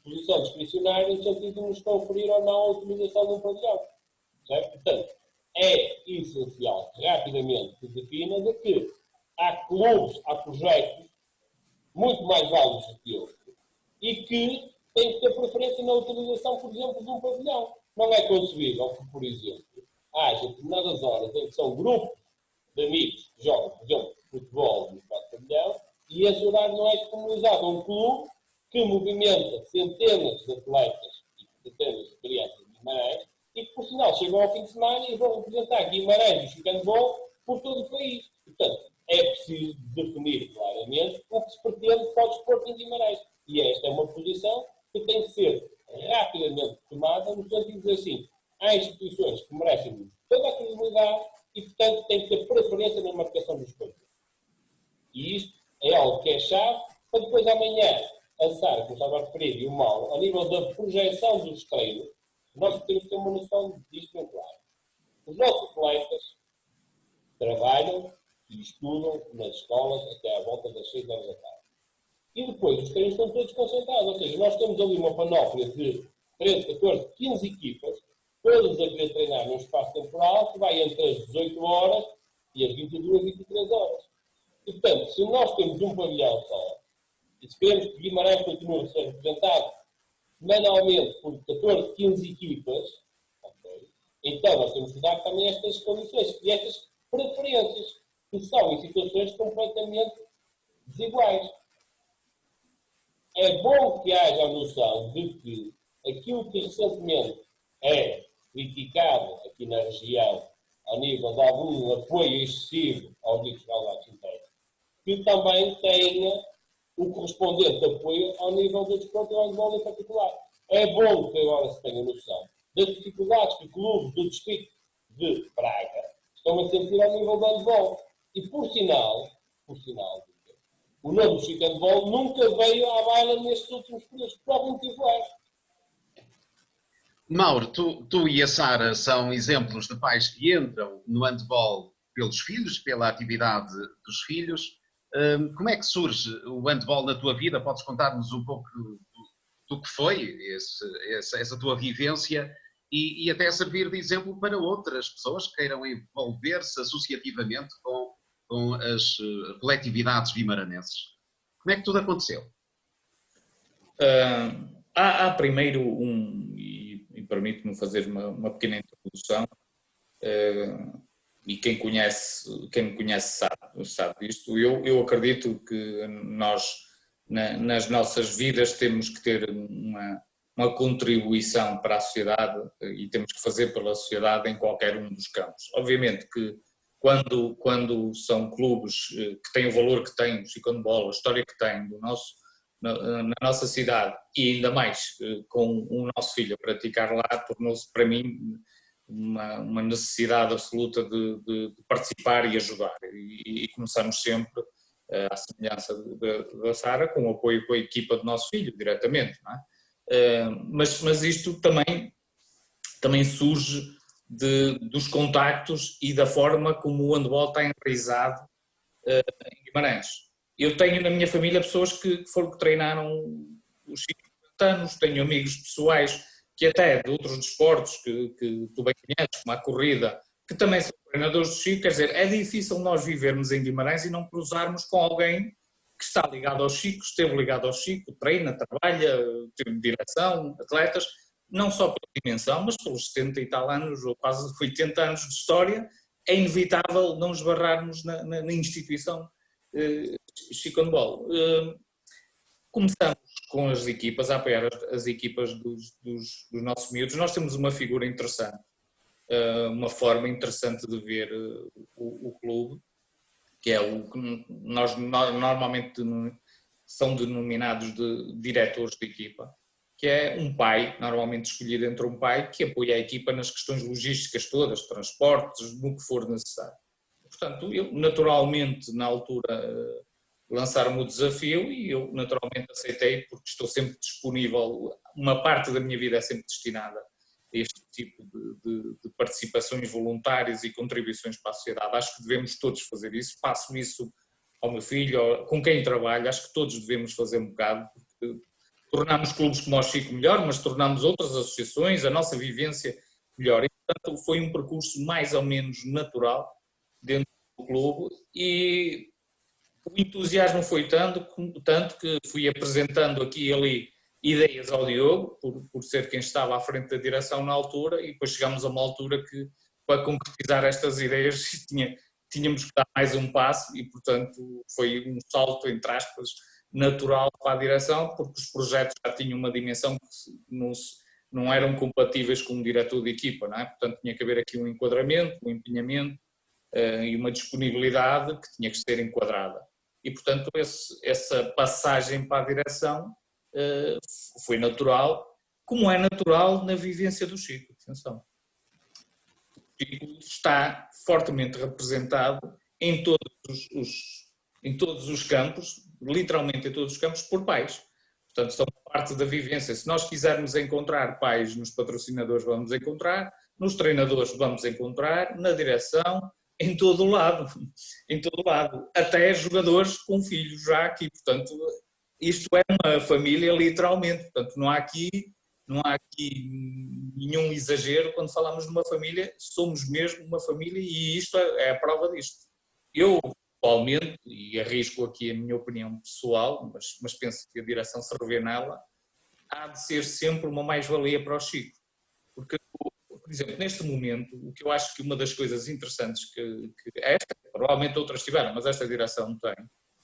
posição discricionária no sentido de nos conferir ou não a utilização de um pavilhão. Certo? Portanto, é essencial que rapidamente se defina de que há clubes, há projetos muito mais válidos do que outros e que têm que ter preferência na utilização, por exemplo, de um pavilhão. Não é concebível que, por exemplo, haja determinadas horas em que são grupos de amigos que jogam, por exemplo, futebol no espaço pavilhão e esse horário não é disponibilizado a um clube que movimenta centenas de atletas e centenas de crianças de Guimarães e que, por sinal, chegam ao fim de semana e vão representar Guimarães e Chico Handball por todo o país. Portanto, é preciso definir claramente o que se pretende para o desporto em Guimarães. E esta é uma posição que tem que ser rapidamente tomada, no sentido de dizer assim, há instituições que merecem toda a credibilidade e, portanto, tem que ter preferência na marcação dos países. E isto é algo que é chave para depois amanhã, a Sara, como estava a referir, e o Mauro, a nível da projeção dos treinos, nós temos que ter uma noção disto bem claro. Os nossos atletas trabalham e estudam nas escolas até à volta das 6 horas da tarde. E depois os treinos estão todos concentrados. Ou seja, nós temos ali uma panóplia de 13, 14, 15 equipas, todas a querer treinar num espaço temporal que vai entre as 18 horas e as 22, 23 horas. E, portanto, se nós temos um pavilhão só, e se queremos que Guimarães continue a ser representado semanalmente por 14, 15 equipas, okay, então nós temos que dar também estas condições e estas preferências, que são em situações completamente desiguais. É bom que haja a noção de que aquilo que recentemente é criticado aqui na região, ao nível de algum apoio excessivo aos ligas galvados inteiros, que também tenha o correspondente apoio ao nível do desporto e ao handball em particular. É bom que agora se tenha noção das dificuldades que clubes do distrito de Braga estão a sentir ao nível do handball. E por sinal, o nome do Chico Handball nunca veio à baila nestes últimos períodos, por algum motivo é. Mauro, tu e a Sara são exemplos de pais que entram no handball pelos filhos, pela atividade dos filhos. Como é que surge o handball na tua vida? Podes contar-nos um pouco do que foi essa tua vivência e até servir de exemplo para outras pessoas que queiram envolver-se associativamente com as coletividades vimaranenses. Como é que tudo aconteceu? Há primeiro e permite-me fazer uma pequena introdução, e quem me conhece sabe disto. Eu acredito que nós, nas nossas vidas, temos que ter uma contribuição para a sociedade e temos que fazer pela sociedade em qualquer um dos campos. Obviamente que quando são clubes que têm o valor que têm, o Chico Handball, a história que tem na nossa cidade e ainda mais com o nosso filho a praticar lá, tornou-se para mim uma necessidade absoluta de participar e ajudar. E começamos sempre, à semelhança da Sara, com o apoio com a equipa do nosso filho, diretamente, não é? Mas isto também surge dos contactos e da forma como o handball está enraizado em Guimarães. Eu tenho na minha família pessoas que treinaram os 50 anos, tenho amigos pessoais que até de outros desportos que tu bem conheces, como a corrida, que também são treinadores do Chico. Quer dizer, é difícil nós vivermos em Guimarães e não cruzarmos com alguém que está ligado ao Chico, esteve ligado ao Chico, treina, trabalha, tem direção, atletas, não só pela dimensão, mas pelos 70 e tal anos, ou quase 80 anos de história, é inevitável não esbarrarmos na instituição Chico Handball. Começamos com as equipas, a apoiar as equipas dos nossos miúdos. Nós temos uma figura interessante, uma forma interessante de ver o clube, que é o que nós normalmente são denominados de diretores de equipa, que é um pai, normalmente escolhido entre um pai, que apoia a equipa nas questões logísticas todas, transportes, no que for necessário. Portanto, eu naturalmente, na altura, lançaram-me o desafio e eu naturalmente aceitei, porque estou sempre disponível, uma parte da minha vida é sempre destinada a este tipo de participações voluntárias e contribuições para a sociedade. Acho que devemos todos fazer isso, passo isso ao meu filho, com quem trabalho, acho que todos devemos fazer um bocado, porque tornamos clubes como o Chico melhor, mas tornamos outras associações, a nossa vivência melhor. E, portanto, foi um percurso mais ou menos natural dentro do clube e o entusiasmo foi tanto que fui apresentando aqui e ali ideias ao Diogo, por ser quem estava à frente da direção na altura, e depois chegámos a uma altura que, para concretizar estas ideias, tínhamos que dar mais um passo e, portanto, foi um salto, entre aspas, natural para a direção, porque os projetos já tinham uma dimensão que não eram compatíveis com um diretor de equipa, não é? Portanto, tinha que haver aqui um enquadramento, um empenhamento e uma disponibilidade que tinha que ser enquadrada. E, portanto, essa passagem para a direção foi natural, como é natural na vivência do Chico. Atenção. O Chico está fortemente representado em todos os campos, literalmente em todos os campos, por pais. Portanto, são parte da vivência. Se nós quisermos encontrar pais nos patrocinadores, vamos encontrar, nos treinadores vamos encontrar, na direção, em todo o lado, até jogadores com filhos já aqui. Portanto, isto é uma família literalmente. Portanto, não há aqui nenhum exagero quando falamos de uma família, somos mesmo uma família e isto é a prova disto. Eu, atualmente, e arrisco aqui a minha opinião pessoal, mas penso que a direção se revê nela, há de ser sempre uma mais-valia para o Chico. Porque, por exemplo, neste momento, o que eu acho que uma das coisas interessantes que esta, provavelmente outras tiveram, mas esta direção tem,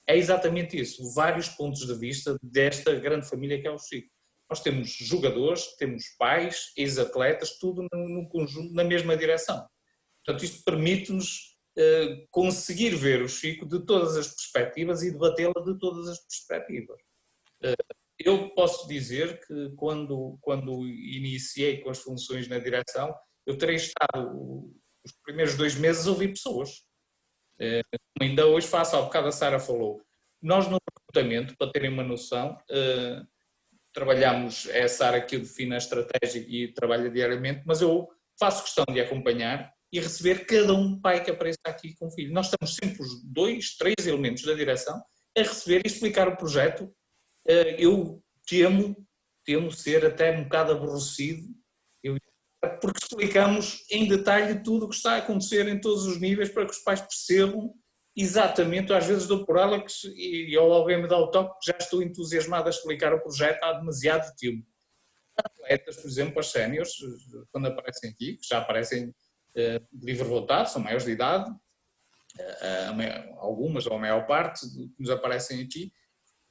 é exatamente isso, vários pontos de vista desta grande família que é o Chico. Nós temos jogadores, temos pais, ex-atletas, tudo no conjunto, na mesma direção. Portanto, isto permite-nos conseguir ver o Chico de todas as perspectivas e debatê-la de todas as perspectivas. Eu posso dizer que quando iniciei com as funções na direção, eu terei estado os primeiros 2 meses a ouvir pessoas. Ainda hoje faço, há bocado a Sara falou, nós no recrutamento, para terem uma noção, trabalhamos, é a Sara que define a estratégia e trabalha diariamente, mas eu faço questão de acompanhar e receber cada um pai que apareça aqui com o filho. Nós estamos sempre os 2, 3 elementos da direção a receber e explicar o projeto. Eu temo ser até um bocado aborrecido, porque explicamos em detalhe tudo o que está a acontecer em todos os níveis para que os pais percebam exatamente. Às vezes dou por Alex e alguém me dá o toque, já estou entusiasmado a explicar o projeto há demasiado tempo. Atletas, por exemplo, as séniores, quando aparecem aqui, que já aparecem de livre vontade, são maiores de idade, algumas ou a maior parte que nos aparecem aqui,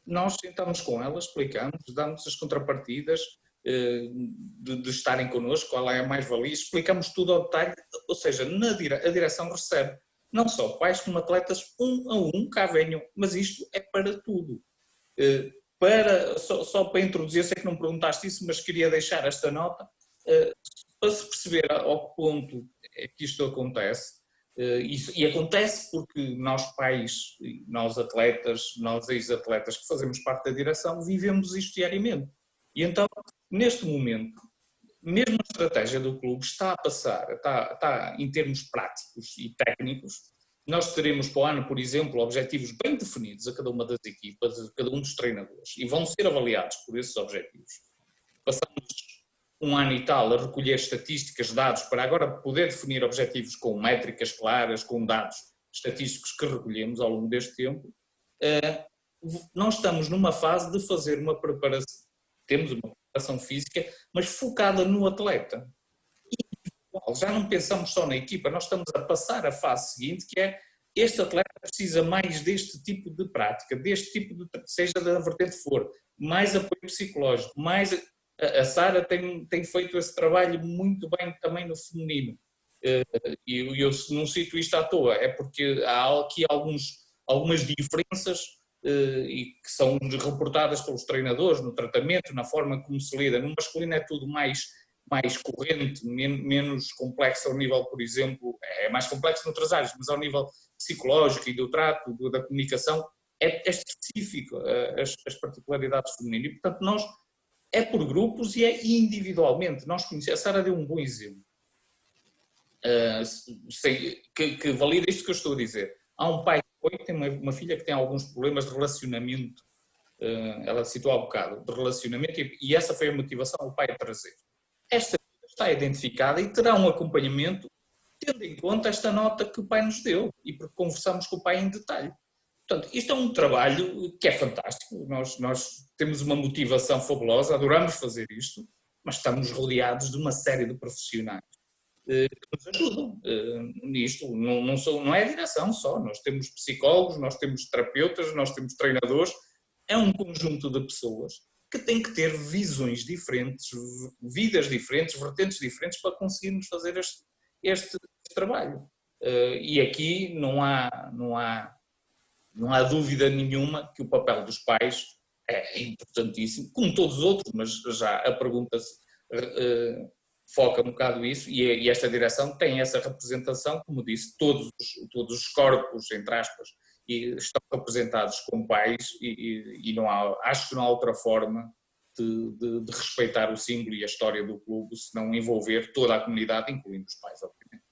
nós sentamos com elas, explicamos, damos as contrapartidas de estarem connosco, qual é a mais-valia, explicamos tudo ao detalhe, ou seja, a direção recebe não só pais como atletas, um a um, cá venham, mas isto é para tudo. Só para introduzir, sei que não perguntaste isso, mas queria deixar esta nota, para se perceber ao que ponto é que isto acontece, e acontece porque nós pais, nós atletas, nós ex-atletas que fazemos parte da direção, vivemos isto diariamente. E então, neste momento, mesmo a estratégia do clube está a passar, está em termos práticos e técnicos. Nós teremos para o ano, por exemplo, objetivos bem definidos a cada uma das equipas, a cada um dos treinadores, e vão ser avaliados por esses objetivos. Passamos um ano e tal a recolher estatísticas, dados, para agora poder definir objetivos com métricas claras, com dados estatísticos que recolhemos ao longo deste tempo. Nós estamos numa fase de fazer uma preparação, temos uma preparação física, mas focada no atleta. Já não pensamos só na equipa, nós estamos a passar a fase seguinte, que é este atleta precisa mais deste tipo de prática, deste tipo de, seja da vertente que for, mais apoio psicológico, mais... A Sara tem feito esse trabalho muito bem também no feminino. E eu não cito isto à toa, é porque há aqui algumas diferenças e que são reportadas pelos treinadores no tratamento, na forma como se lida. No masculino é tudo mais corrente, menos complexo ao nível, por exemplo, é mais complexo noutras áreas, mas ao nível psicológico e do trato, da comunicação, é específico as particularidades femininas. E, portanto, nós é por grupos e é individualmente. Nós conhecemos, a Sara deu um bom exemplo, que valida isto que eu estou a dizer. Há um pai que tem uma filha que tem alguns problemas de relacionamento, ela citou há bocado, de relacionamento, e essa foi a motivação do pai a trazer. Esta está identificada e terá um acompanhamento tendo em conta esta nota que o pai nos deu e porque conversamos com o pai em detalhe. Portanto, isto é um trabalho que é fantástico, nós temos uma motivação fabulosa, adoramos fazer isto, mas estamos rodeados de uma série de profissionais que nos ajudam nisto. Não é a direção só, nós temos psicólogos, nós temos terapeutas, nós temos treinadores, é um conjunto de pessoas que têm que ter visões diferentes, vidas diferentes, vertentes diferentes para conseguirmos fazer este trabalho. E aqui não há dúvida nenhuma que o papel dos pais é importantíssimo, como todos os outros, mas já a pergunta foca um bocado isso, e esta direção tem essa representação, como disse, todos os corpos, entre aspas, estão representados com pais, e acho que não há outra forma de respeitar o símbolo e a história do clube se não envolver toda a comunidade, incluindo os pais, obviamente.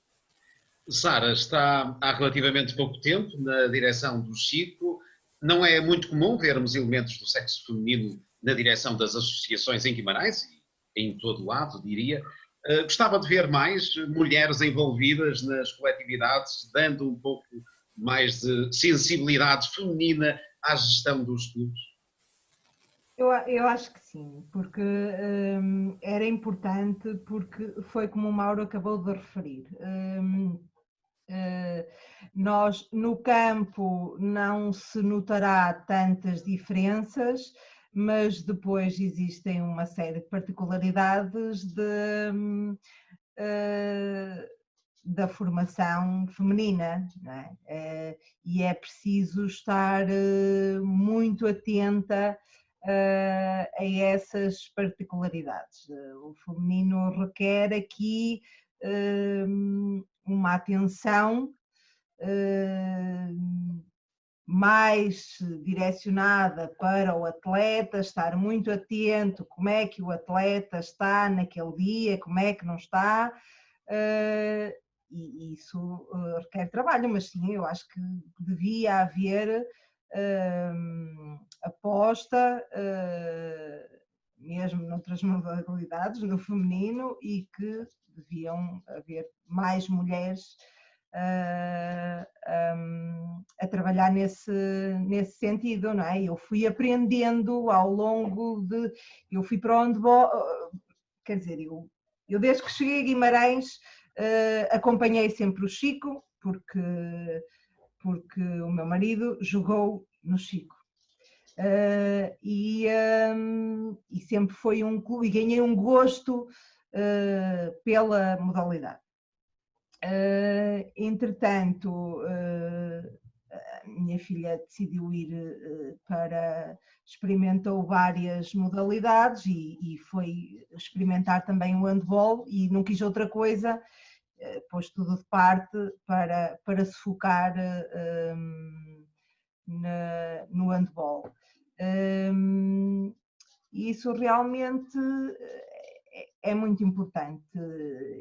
Sara está há relativamente pouco tempo na direção do Chico. Não é muito comum vermos elementos do sexo feminino na direção das associações em Guimarães e em todo o lado, diria. Gostava de ver mais mulheres envolvidas nas coletividades, dando um pouco mais de sensibilidade feminina à gestão dos clubes. Eu acho que sim, porque era importante, porque foi como o Mauro acabou de referir. Nós no campo não se notará tantas diferenças, mas depois existem uma série de particularidades da formação feminina, não é? E é preciso estar muito atenta a essas particularidades. O feminino requer aqui uma atenção mais direcionada para o atleta, estar muito atento como é que o atleta está naquele dia, como é que não está, e isso requer trabalho, mas sim, eu acho que devia haver aposta, mesmo noutras modalidades, no feminino, e que deviam haver mais mulheres a trabalhar nesse sentido, não é? Eu fui aprendendo ao longo de... Eu fui para o handball, quer dizer, eu desde que cheguei a Guimarães acompanhei sempre o Chico, porque o meu marido jogou no Chico. E sempre foi um clube, e ganhei um gosto pela modalidade. Entretanto, a minha filha decidiu ir experimentou várias modalidades e foi experimentar também o handball e não quis outra coisa, pôs tudo de parte para se focar no handball. Isso realmente é muito importante.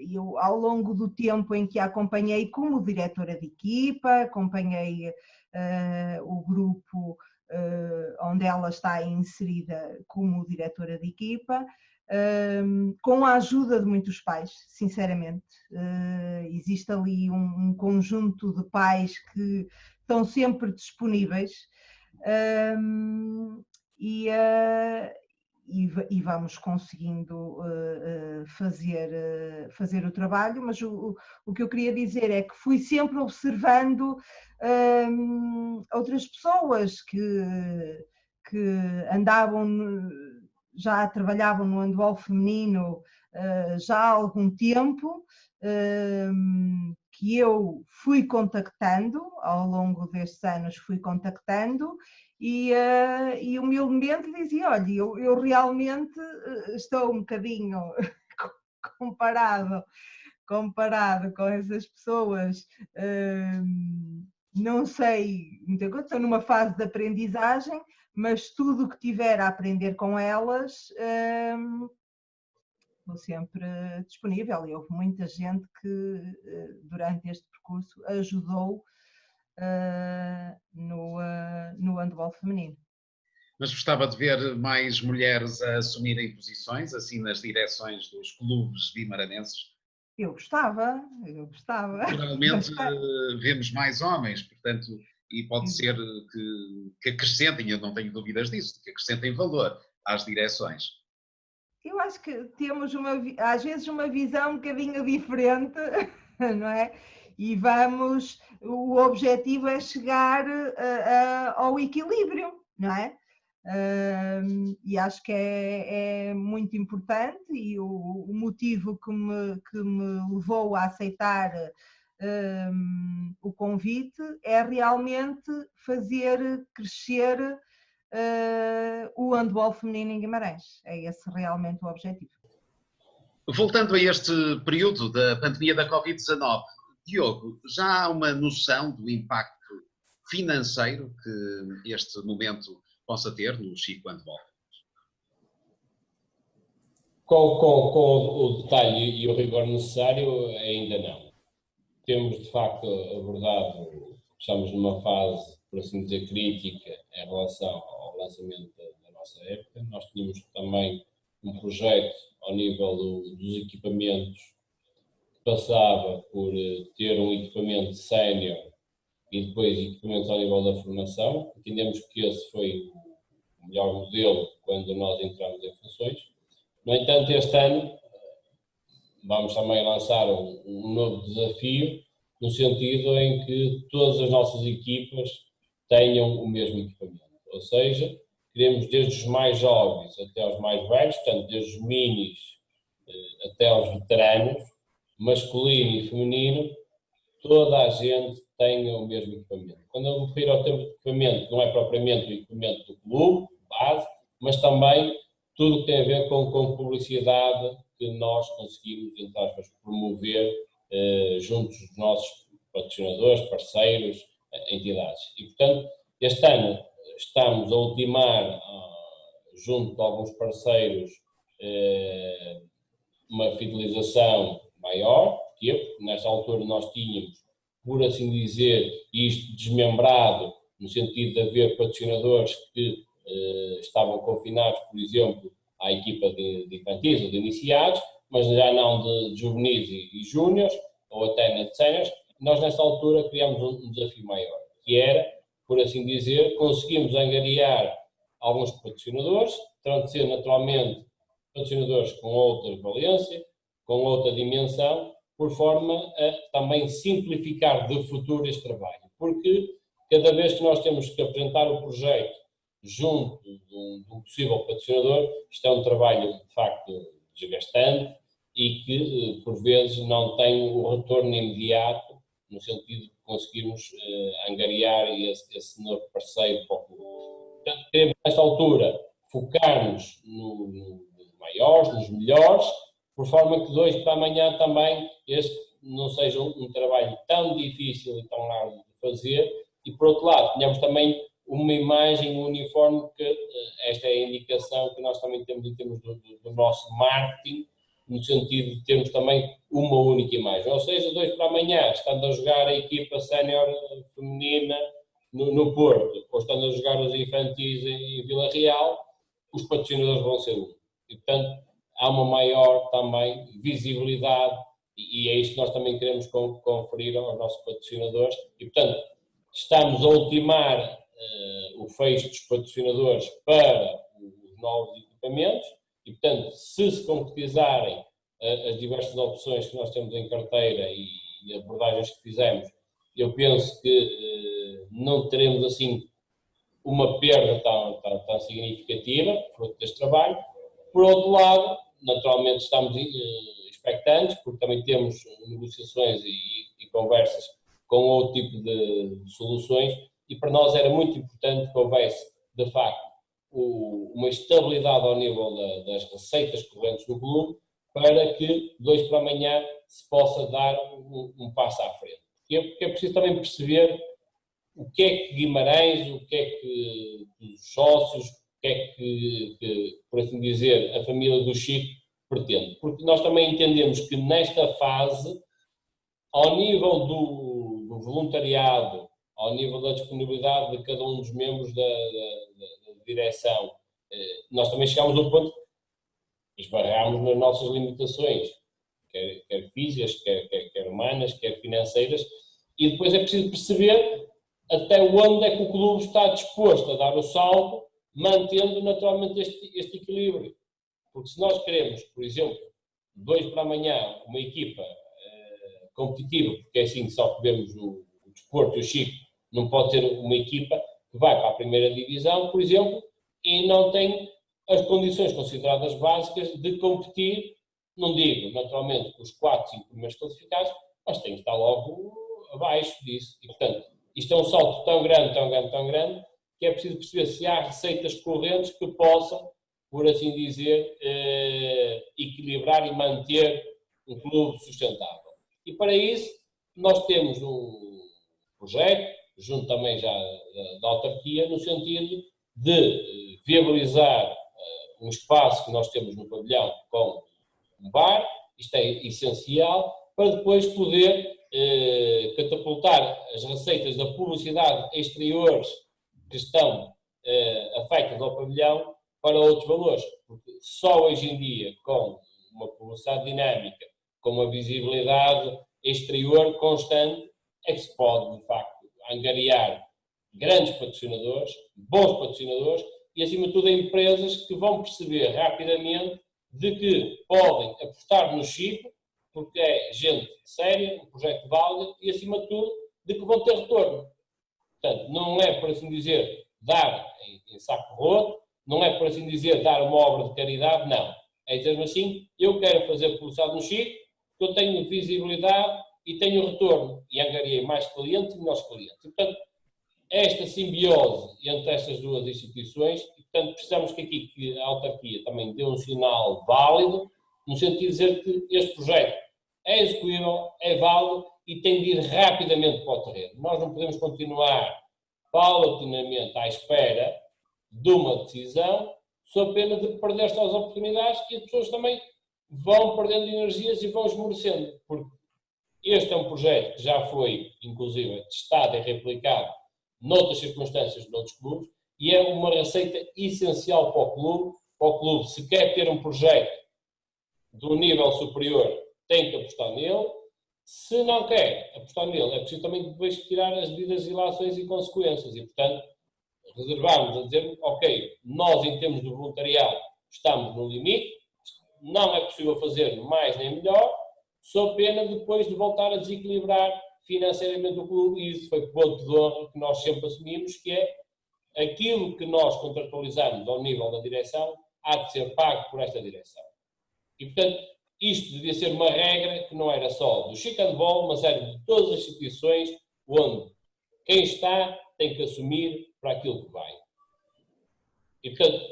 Eu, ao longo do tempo em que a acompanhei como diretora de equipa, acompanhei o grupo onde ela está inserida como diretora de equipa, com a ajuda de muitos pais, sinceramente. Existe ali um conjunto de pais que estão sempre disponíveis e vamos conseguindo fazer o trabalho, mas o que eu queria dizer é que fui sempre observando outras pessoas que andavam, já trabalhavam no handball feminino já há algum tempo, que eu fui contactando, ao longo destes anos fui contactando, e humildemente dizia, olha, eu realmente estou um bocadinho comparado com essas pessoas, não sei muita coisa, estou numa fase de aprendizagem, mas tudo o que tiver a aprender com elas, estou sempre disponível, e houve muita gente que durante este percurso ajudou no handball feminino. Mas gostava de ver mais mulheres a assumirem posições, assim, nas direções dos clubes guimaranenses? Eu gostava. Geralmente vemos mais homens, portanto, e pode ser que acrescentem, eu não tenho dúvidas disso, que acrescentem valor às direções. Eu acho que temos às vezes uma visão um bocadinho diferente, não é? E o objetivo é chegar ao equilíbrio, não é? E acho que é muito importante, e o motivo que me levou a aceitar o convite é realmente fazer crescer o handball feminino em Guimarães. É esse realmente o objetivo. Voltando a este período da pandemia da Covid-19, Diogo, já há uma noção do impacto financeiro que este momento possa ter no Chico Handball? Com o detalhe e o rigor necessário, ainda não. Temos, de facto, abordado, estamos numa fase, por assim dizer, crítica em relação ao lançamento da nossa época. Nós tínhamos também um projeto ao nível dos equipamentos, que passava por ter um equipamento sénior e depois equipamentos ao nível da formação. Entendemos que esse foi o melhor modelo quando nós entramos em funções. No entanto, este ano vamos também lançar um novo desafio, no sentido em que todas as nossas equipas tenham o mesmo equipamento. Ou seja, queremos desde os mais jovens até os mais velhos, portanto, desde os minis até aos veteranos, masculino e feminino, toda a gente tenha o mesmo equipamento. Quando eu me refiro ao tempo de equipamento, não é propriamente o equipamento do clube, base, mas também tudo que tem a ver com publicidade que nós conseguimos, entre aspas, promover juntos dos nossos patrocinadores, parceiros, entidades. E, portanto, este ano estamos a ultimar, junto de alguns parceiros, uma fidelização maior, Porquê? Porque nesta altura nós tínhamos, por assim dizer, isto desmembrado, no sentido de haver patrocinadores que estavam confinados, por exemplo, à equipa de infantis ou de iniciados, mas já não de juvenis e júniores, ou até de séniores. Nós, nesta altura, criamos um desafio maior, que era, por assim dizer, conseguimos angariar alguns patrocinadores, terão de ser naturalmente patrocinadores com outra valência, com outra dimensão, por forma a também simplificar de futuro este trabalho. Porque cada vez que nós temos que apresentar o projeto junto de um possível patrocinador, isto é um trabalho, de facto, desgastante e que, por vezes, não tem o retorno imediato, no sentido de conseguirmos angariar esse novo parceiro para o clube. Portanto, queremos, nesta altura, focar-nos nos maiores, nos melhores, por forma que de hoje para amanhã também este não seja um trabalho tão difícil e tão árduo de fazer, e por outro lado, tenhamos também uma imagem, um uniforme, que esta é a indicação que nós também temos em termos do nosso marketing, no sentido de termos também uma única imagem. Ou seja, de hoje para amanhã, estando a jogar a equipa sénior feminina no Porto, ou estando a jogar os infantis em Vila Real, os patrocinadores vão ser um. E, portanto, há uma maior também visibilidade, e é isto que nós também queremos conferir aos nossos patrocinadores. E, portanto, estamos a ultimar o fecho dos patrocinadores para os novos equipamentos, e, portanto, se concretizarem as diversas opções que nós temos em carteira e abordagens que fizemos, eu penso que não teremos, assim, uma perda tão significativa, fruto deste trabalho. Por outro lado, naturalmente estamos expectantes, porque também temos negociações e conversas com outro tipo de soluções, e para nós era muito importante que houvesse, de facto, uma estabilidade ao nível das receitas correntes do clube, para que de hoje para amanhã se possa dar um passo à frente. Porque é preciso também perceber o que é que Guimarães, o que é que os sócios, o que é que, por assim dizer, a família do Chico pretende. Porque nós também entendemos que nesta fase, ao nível do voluntariado, ao nível da disponibilidade de cada um dos membros da direção, nós também chegámos a um ponto que esbarrámos nas nossas limitações, quer físicas, quer humanas, quer financeiras, e depois é preciso perceber até onde é que o clube está disposto a dar o salto, mantendo naturalmente este equilíbrio. Porque se nós queremos, por exemplo, de hoje para amanhã, uma equipa competitiva, porque é assim que só vemos o desporto e o Chico, não pode ter uma equipa que vai para a primeira divisão, por exemplo, e não tem as condições consideradas básicas de competir, não digo naturalmente com os 4, 5 primeiros classificados, mas tem que estar logo abaixo disso. E, portanto, isto é um salto tão grande, que é preciso perceber se há receitas correntes que possam, por assim dizer, equilibrar e manter um clube sustentável. E para isso, nós temos um projeto, junto também já da autarquia, no sentido de viabilizar um espaço que nós temos no pavilhão com um bar, isto é essencial, para depois poder catapultar as receitas da publicidade exteriores que estão afeitas ao pavilhão para outros valores, porque só hoje em dia, com uma publicidade dinâmica, com uma visibilidade exterior constante, é que se pode, de facto, angariar grandes patrocinadores, bons patrocinadores e, acima de tudo, empresas que vão perceber rapidamente de que podem apostar no Chico, porque é gente séria, um projeto válido e, acima de tudo, de que vão ter retorno. Portanto, não é, por assim dizer, dar em saco roto, não é, por assim dizer, dar uma obra de caridade, não. É dizer assim, eu quero fazer publicidade no Chico, porque eu tenho visibilidade e tenho retorno. E angariei mais clientes e menores clientes. E, portanto, esta simbiose entre estas duas instituições, e, portanto, precisamos que a autarquia também dê um sinal válido, no sentido de dizer que este projeto é execuível, é válido e tem de ir rapidamente para o terreno. Nós não podemos continuar paulatinamente à espera de uma decisão, sob pena de perder estas oportunidades, e as pessoas também vão perdendo energias e vão esmorecendo, porque Este é um projeto que já foi, inclusive, testado e replicado noutras circunstâncias, noutros clubes, e é uma receita essencial para o clube. Para o clube, se quer ter um projeto de um nível superior, tem que apostar nele. Se não quer apostar nele, é preciso também depois tirar as devidas ilações e consequências. E, portanto, reservamos a dizer, ok, nós em termos de voluntariado estamos no limite, não é possível fazer mais nem melhor, sob pena depois de voltar a desequilibrar financeiramente o clube, e isso foi ponto de honra que nós sempre assumimos, que é aquilo que nós contratualizamos ao nível da direção há de ser pago por esta direção. E, portanto, isto devia ser uma regra que não era só do Chico Handball, mas era de todas as instituições onde quem está tem que assumir para aquilo que vai. E, portanto,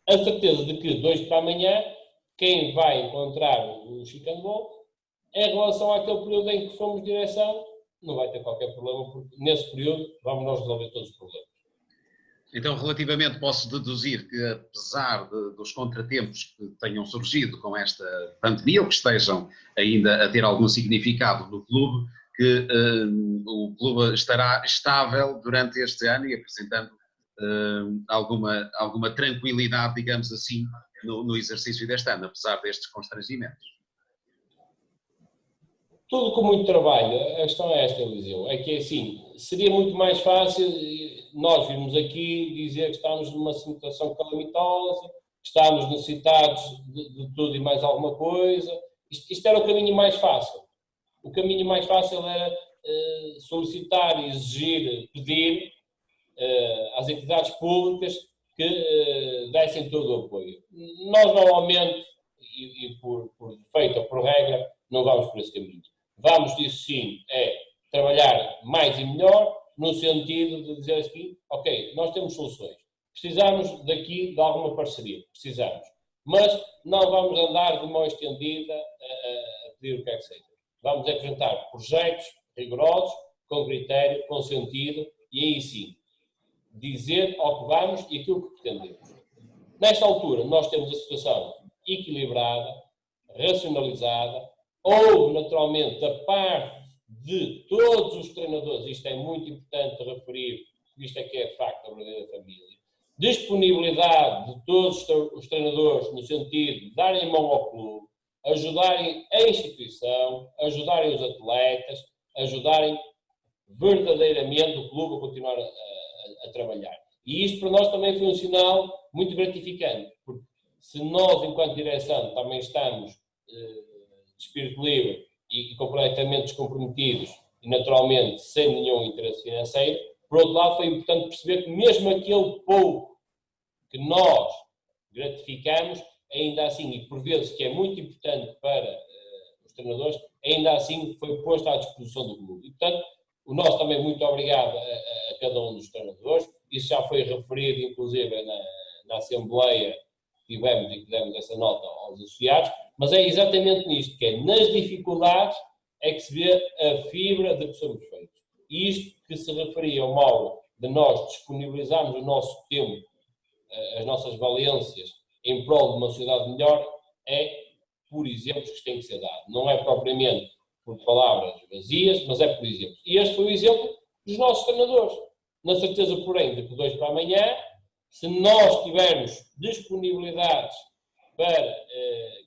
a certeza de que, de hoje para amanhã, quem vai encontrar o Chico Handball, em relação àquele período em que fomos direção, não vai ter qualquer problema, porque nesse período vamos nós resolver todos os problemas. Então, relativamente, posso deduzir que, apesar dos contratempos que tenham surgido com esta pandemia, ou que estejam ainda a ter algum significado no clube, que o clube estará estável durante este ano e apresentando alguma tranquilidade, digamos assim, no exercício deste ano, apesar destes constrangimentos. Tudo com muito trabalho. A questão é esta, Eliseu, é que assim, seria muito mais fácil nós virmos aqui dizer que estamos numa situação calamitosa, que estamos necessitados de tudo e mais alguma coisa. Isto era o caminho mais fácil. O caminho mais fácil era solicitar, exigir, pedir às entidades públicas que dessem todo o apoio. Nós normalmente, e por defeito ou por regra, não vamos por esse caminho. Vamos, disso sim, trabalhar mais e melhor, no sentido de dizer assim, ok, nós temos soluções, precisamos daqui de alguma parceria, precisamos, mas não vamos andar de mão estendida a pedir o que é que seja. Vamos apresentar projetos rigorosos, com critério, com sentido, e aí sim, dizer ao que vamos e aquilo que pretendemos. Nesta altura, nós temos a situação equilibrada, racionalizada. Houve, naturalmente, da parte de todos os treinadores, isto é muito importante referir, isto é que é de facto a verdadeira família, disponibilidade de todos os treinadores no sentido de darem mão ao clube, ajudarem a instituição, ajudarem os atletas, ajudarem verdadeiramente o clube a continuar a trabalhar. E isto para nós também foi um sinal muito gratificante, porque se nós, enquanto direção, também estamos de espírito livre e completamente descomprometidos e naturalmente sem nenhum interesse financeiro, por outro lado foi importante perceber que mesmo aquele pouco que nós gratificamos, ainda assim, e por vezes que é muito importante para os treinadores, ainda assim foi posto à disposição do clube. E portanto, o nosso também muito obrigado a cada um dos treinadores, isso já foi referido inclusive na Assembleia que tivemos e que demos essa nota aos associados, mas é exatamente nisto, que é nas dificuldades é que se vê a fibra de que somos feitos. E isto que se referia ao Mauro, de nós disponibilizarmos o nosso tempo, as nossas valências em prol de uma sociedade melhor, é por exemplos que têm que ser dados. Não é propriamente por palavras vazias, mas é por exemplos. E este foi o exemplo dos nossos treinadores. Na certeza, porém, de que de hoje para amanhã, se nós tivermos disponibilidades para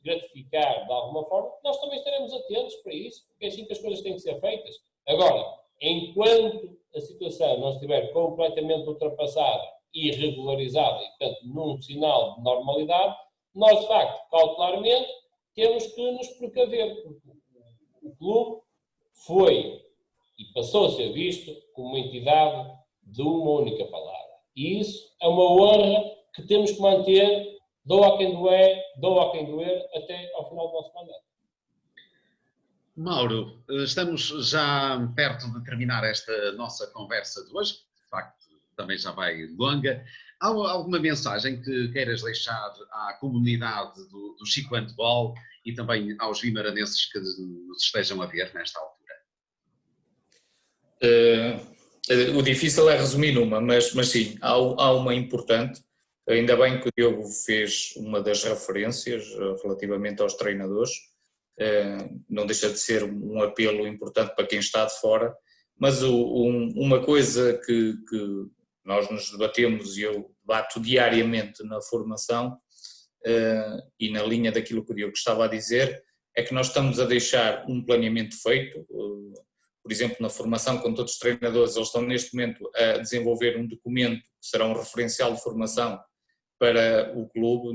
gratificar de alguma forma, nós também estaremos atentos para isso, porque é assim que as coisas têm que ser feitas. Agora, enquanto a situação não estiver completamente ultrapassada e regularizada, e portanto num sinal de normalidade, nós de facto, cautelarmente, temos que nos precaver, porque o clube foi e passou a ser visto como uma entidade de uma única palavra. E isso é uma honra que temos que manter, doa a quem doer, até ao final do nosso mandato. Mauro, estamos já perto de terminar esta nossa conversa de hoje, que de facto também já vai longa. Há alguma mensagem que queiras deixar à comunidade do Chico Handball e também aos vimaranenses que nos estejam a ver nesta altura? O difícil é resumir numa, mas sim, há uma importante. Ainda bem que o Diogo fez uma das referências relativamente aos treinadores. não deixa de ser um apelo importante para quem está de fora, mas uma coisa que nós nos debatemos e eu debato diariamente na formação e na linha daquilo que o Diogo estava a dizer, é que nós estamos a deixar um planeamento feito, por exemplo, na formação com todos os treinadores, eles estão neste momento a desenvolver um documento que será um referencial de formação para o clube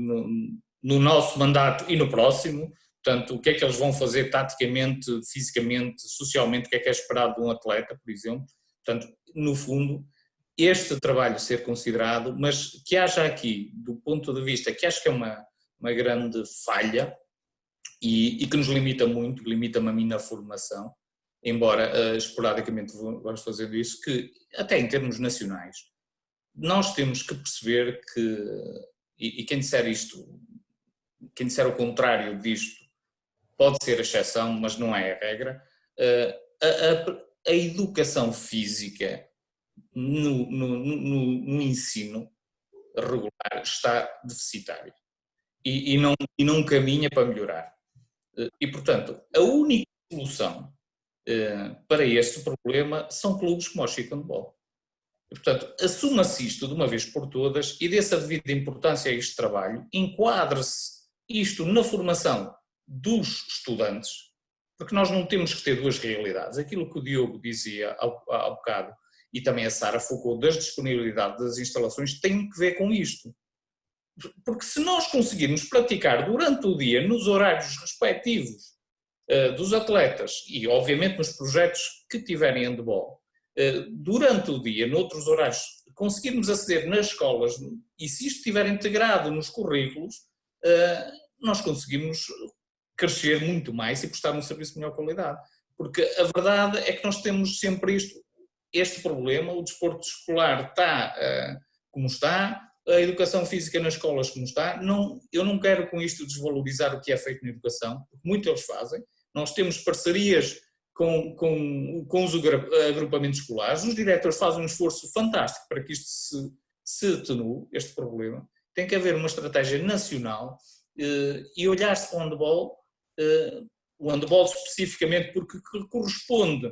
no nosso mandato e no próximo. Portanto, o que é que eles vão fazer taticamente, fisicamente, socialmente, o que é esperado de um atleta, por exemplo. Portanto, no fundo, este trabalho ser considerado, mas que haja aqui, do ponto de vista, que acho que é uma grande falha e que nos limita muito, limita-me a mim na formação, embora esporadicamente vamos fazendo isso, que até em termos nacionais, nós temos que perceber que, e quem disser isto, quem disser o contrário disto, pode ser a exceção, mas não é a regra, a educação física no ensino regular está deficitária e não caminha para melhorar. E, portanto, a única solução para este problema são clubes como o Chico Handball. E, portanto, assuma-se isto de uma vez por todas e dê-se a devida importância a este trabalho, enquadre-se isto na formação dos estudantes, porque nós não temos que ter duas realidades. Aquilo que o Diogo dizia há bocado, e também a Sara focou das disponibilidades das instalações, tem que ver com isto. Porque se nós conseguirmos praticar durante o dia, nos horários respectivos dos atletas, e obviamente nos projetos que tiverem handball, durante o dia, noutros horários, conseguirmos aceder nas escolas, e se isto estiver integrado nos currículos, nós conseguimos crescer muito mais e prestar um serviço de melhor qualidade. Porque a verdade é que nós temos sempre este problema, o desporto escolar está como está, a educação física nas escolas como está. Eu não quero com isto desvalorizar o que é feito na educação, porque muito eles fazem. Nós temos parcerias com os agrupamentos escolares, os diretores fazem um esforço fantástico para que isto se atenue, este problema. Tem que haver uma estratégia nacional e olhar-se para o handball especificamente, porque corresponde,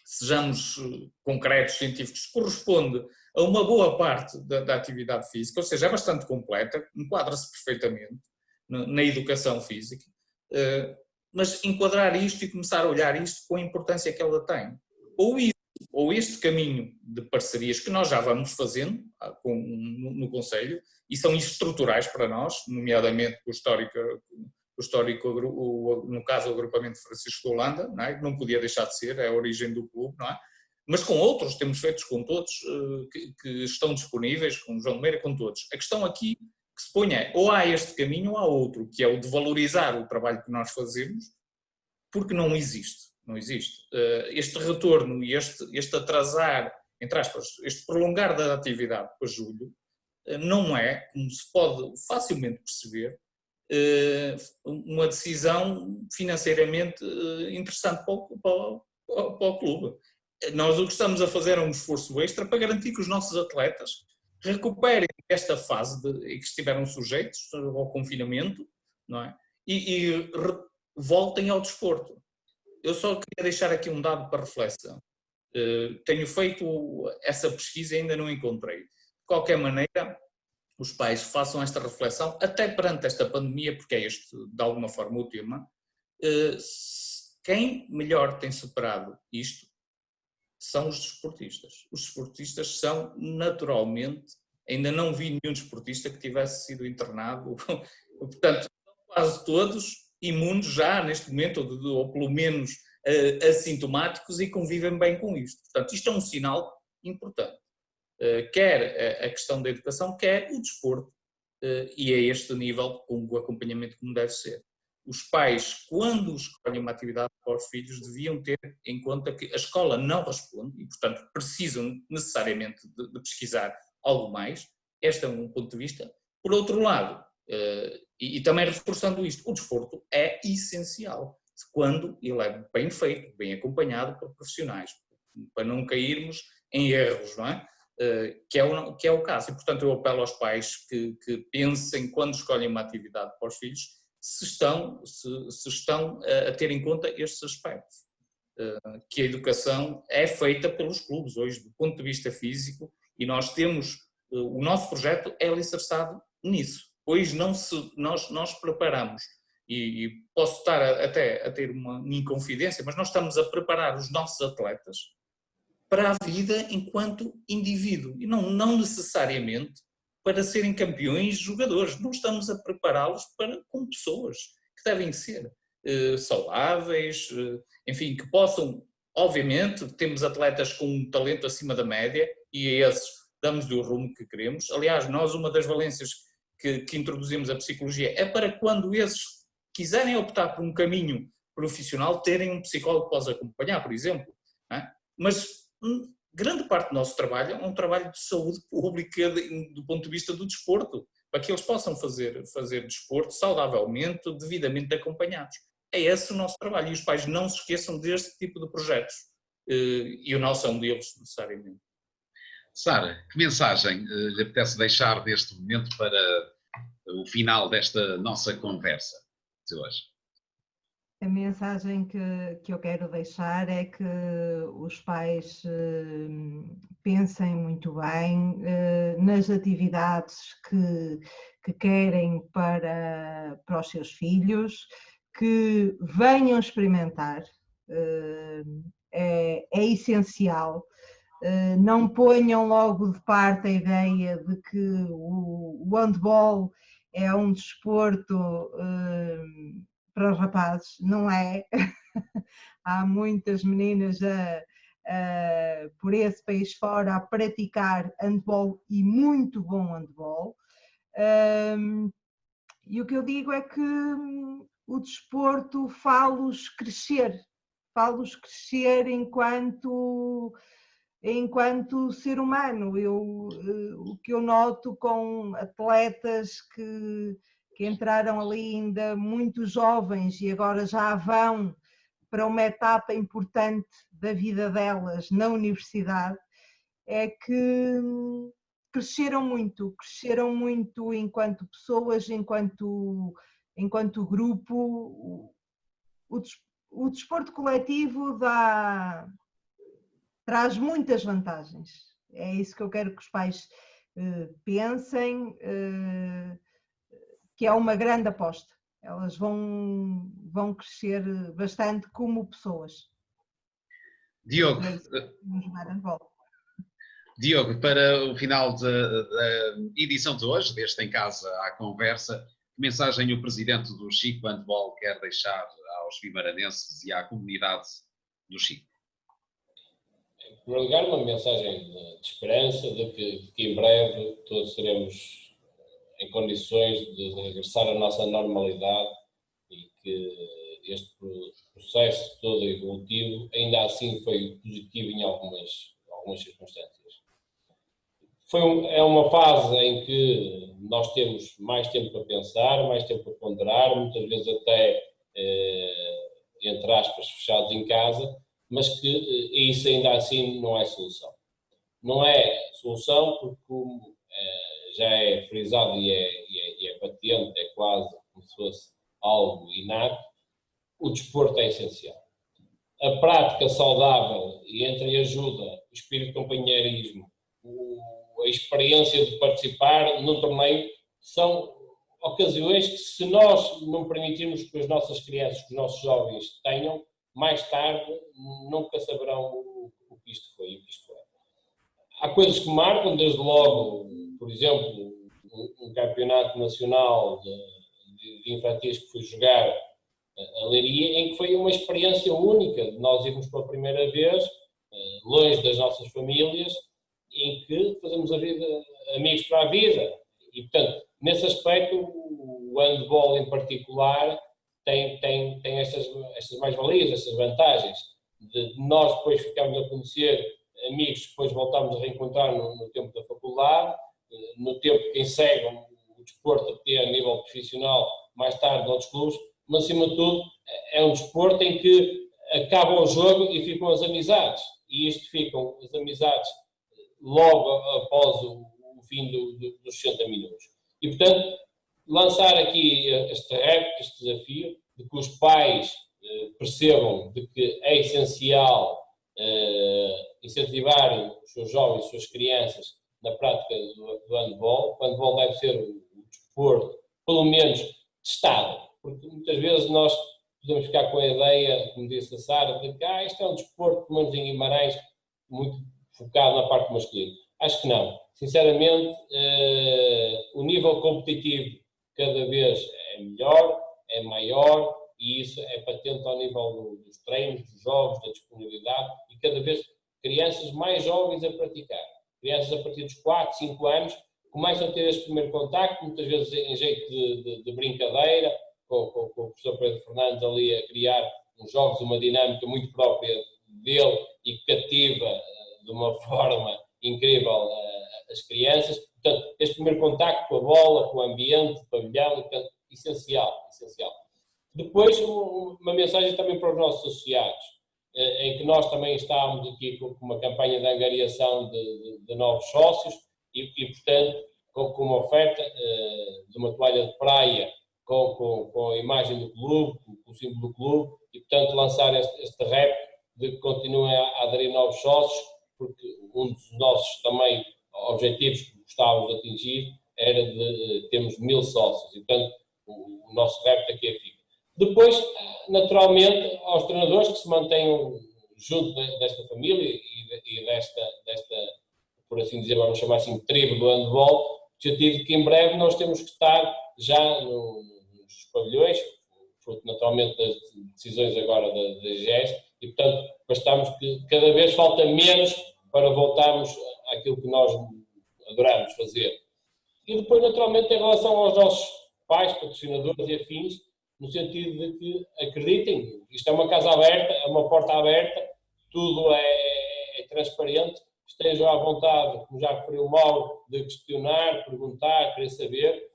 sejamos concretos, científicos, corresponde a uma boa parte da atividade física, ou seja, é bastante completa, enquadra-se perfeitamente na educação física, mas enquadrar isto e começar a olhar isto com a importância que ela tem. Ou este caminho de parcerias que nós já vamos fazendo no Conselho, e são estruturais para nós, nomeadamente o histórico, no caso o agrupamento Francisco de Holanda, não é? Não podia deixar de ser, é a origem do clube, não é? Mas com outros, temos feitos com todos, que estão disponíveis, com o João Meira, com todos. A questão aqui que se põe é, ou há este caminho ou há outro, que é o de valorizar o trabalho que nós fazemos, porque não existe. Este retorno e este atrasar, entre aspas, este prolongar da atividade para julho, não é, como se pode facilmente perceber, uma decisão financeiramente interessante para o clube. Nós o que estamos a fazer é um esforço extra para garantir que os nossos atletas recuperem esta fase em que estiveram sujeitos ao confinamento, não é? E voltem ao desporto. Eu só queria deixar aqui um dado para reflexão. Tenho feito essa pesquisa e ainda não encontrei. De qualquer maneira, os pais façam esta reflexão, até perante esta pandemia, porque é este, de alguma forma, o tema. Quem melhor tem superado isto são os desportistas. Os desportistas são, naturalmente, ainda não vi nenhum desportista que tivesse sido internado, portanto, quase todos imunes já neste momento, ou pelo menos assintomáticos, e convivem bem com isto. Portanto, isto é um sinal importante. Quer a questão da educação, quer o desporto, e a este nível, com o acompanhamento como deve ser. Os pais, quando escolhem uma atividade para os filhos, deviam ter em conta que a escola não responde e, portanto, precisam necessariamente de pesquisar algo mais. Este é um ponto de vista. Por outro lado, e também reforçando isto, o desporto é essencial quando ele é bem feito, bem acompanhado por profissionais, para não cairmos em erros, não é? Que é o caso. E, portanto, eu apelo aos pais que pensem, quando escolhem uma atividade para os filhos, se estão a ter em conta estes aspectos. Que a educação é feita pelos clubes hoje, do ponto de vista físico, e nós temos, o nosso projeto é alicerçado nisso. Hoje nós preparamos, e posso estar até a ter uma inconfidência, mas nós estamos a preparar os nossos atletas para a vida enquanto indivíduo, e não necessariamente para serem campeões jogadores. Não estamos a prepará-los como pessoas que devem ser saudáveis, enfim, que possam, obviamente, temos atletas com um talento acima da média e a esses damos-lhe o rumo que queremos. Aliás, nós, uma das valências que introduzimos a psicologia é para quando esses quiserem optar por um caminho profissional, terem um psicólogo que possa acompanhar, por exemplo. Não é? Mas grande parte do nosso trabalho é um trabalho de saúde pública do ponto de vista do desporto, para que eles possam fazer desporto saudavelmente, devidamente acompanhados. É esse o nosso trabalho, e os pais não se esqueçam deste tipo de projetos, e o nosso é um deles, necessariamente. Sara, que mensagem lhe apetece deixar deste momento para o final desta nossa conversa de hoje? A mensagem que eu quero deixar é que os pais pensem muito bem nas atividades que querem para os seus filhos, que venham experimentar, é essencial. Não ponham logo de parte a ideia de que o handball é um desporto para os rapazes, não é? Há muitas meninas por esse país fora a praticar handball, e muito bom handball. E o que eu digo é que o desporto faz-los crescer enquanto ser humano. O que eu noto com atletas que entraram ali ainda muito jovens e agora já vão para uma etapa importante da vida delas na universidade, é que cresceram muito enquanto pessoas, enquanto grupo. O desporto coletivo traz muitas vantagens. É isso que eu quero que os pais pensem, que é uma grande aposta. Elas vão crescer bastante como pessoas. Diogo, para o final da edição de hoje, deste Em Casa à Conversa, que mensagem o presidente do Chico Handball quer deixar aos vimaranenses e à comunidade do Chico? Em primeiro lugar, uma mensagem de esperança de que em breve todos seremos em condições de regressar à nossa normalidade e que este processo todo evolutivo ainda assim foi positivo em algumas circunstâncias. É uma fase em que nós temos mais tempo para pensar, mais tempo para ponderar, muitas vezes até, entre aspas, fechados em casa, mas que isso ainda assim não é solução. Não é solução porque, como já é frisado e é patente, é quase como se fosse algo inato, o desporto é essencial. A prática saudável e entre ajuda, o espírito de companheirismo, a experiência de participar num torneio são ocasiões que, se nós não permitirmos que as nossas crianças, que os nossos jovens tenham, mais tarde nunca saberão o que isto foi e o que isto é. Há coisas que marcam, desde logo, por exemplo, um campeonato nacional de infantis que fui jogar a Leiria, em que foi uma experiência única de nós irmos pela primeira vez, longe das nossas famílias, em que fazemos a vida, amigos para a vida. E, portanto, nesse aspecto, o handball em particular tem estas mais-valias, estas vantagens, de nós depois ficamos a conhecer amigos que depois voltamos a reencontrar no tempo da faculdade, no tempo que quem segue o desporto até a nível profissional, mais tarde noutros clubes, mas acima de tudo é um desporto em que acaba o jogo e ficam as amizades, e isto ficam as amizades logo após o fim dos 60 minutos. E, portanto, lançar aqui este repto, este desafio, de que os pais percebam de que é essencial incentivar os seus jovens, as suas crianças na prática do handball. O handball deve ser o desporto, pelo menos, testado, porque muitas vezes nós podemos ficar com a ideia, como disse a Sara, de que este é um desporto, pelo menos em Guimarães, muito focado na parte masculina. Acho que não. Sinceramente, o nível competitivo cada vez é melhor, é maior, e isso é patente ao nível dos treinos, dos jogos, da disponibilidade, e cada vez crianças mais jovens a praticar. Crianças a partir dos 4, 5 anos começam a ter este primeiro contacto, muitas vezes em jeito de brincadeira, com o professor Pedro Fernandes ali a criar uns jogos, uma dinâmica muito própria dele e que cativa de uma forma incrível as crianças. Portanto, este primeiro contacto com a bola, com o ambiente, com o pavilhão, portanto, essencial. Depois, uma mensagem também para os nossos associados, em que nós também estamos aqui com uma campanha de angariação de novos sócios e portanto, com uma oferta de uma toalha de praia com a imagem do clube, com o símbolo do clube, e portanto lançar este rap de que continuem a aderir novos sócios, porque um dos nossos também objetivos que gostávamos de atingir era de termos 1000 sócios, e portanto o nosso rap aqui é fica. Depois, naturalmente, aos treinadores que se mantenham junto desta família e desta, por assim dizer, vamos chamar assim, tribo do handball, o objetivo de que em breve nós temos que estar já nos pavilhões, fruto naturalmente das decisões agora da GES, e portanto bastamos que cada vez falta menos para voltarmos àquilo que nós adoramos fazer. E depois, naturalmente, em relação aos nossos pais, patrocinadores e afins, no sentido de que acreditem, isto é uma casa aberta, é uma porta aberta, tudo é transparente, estejam à vontade, como já referiu o Mauro, de questionar, perguntar, querer saber,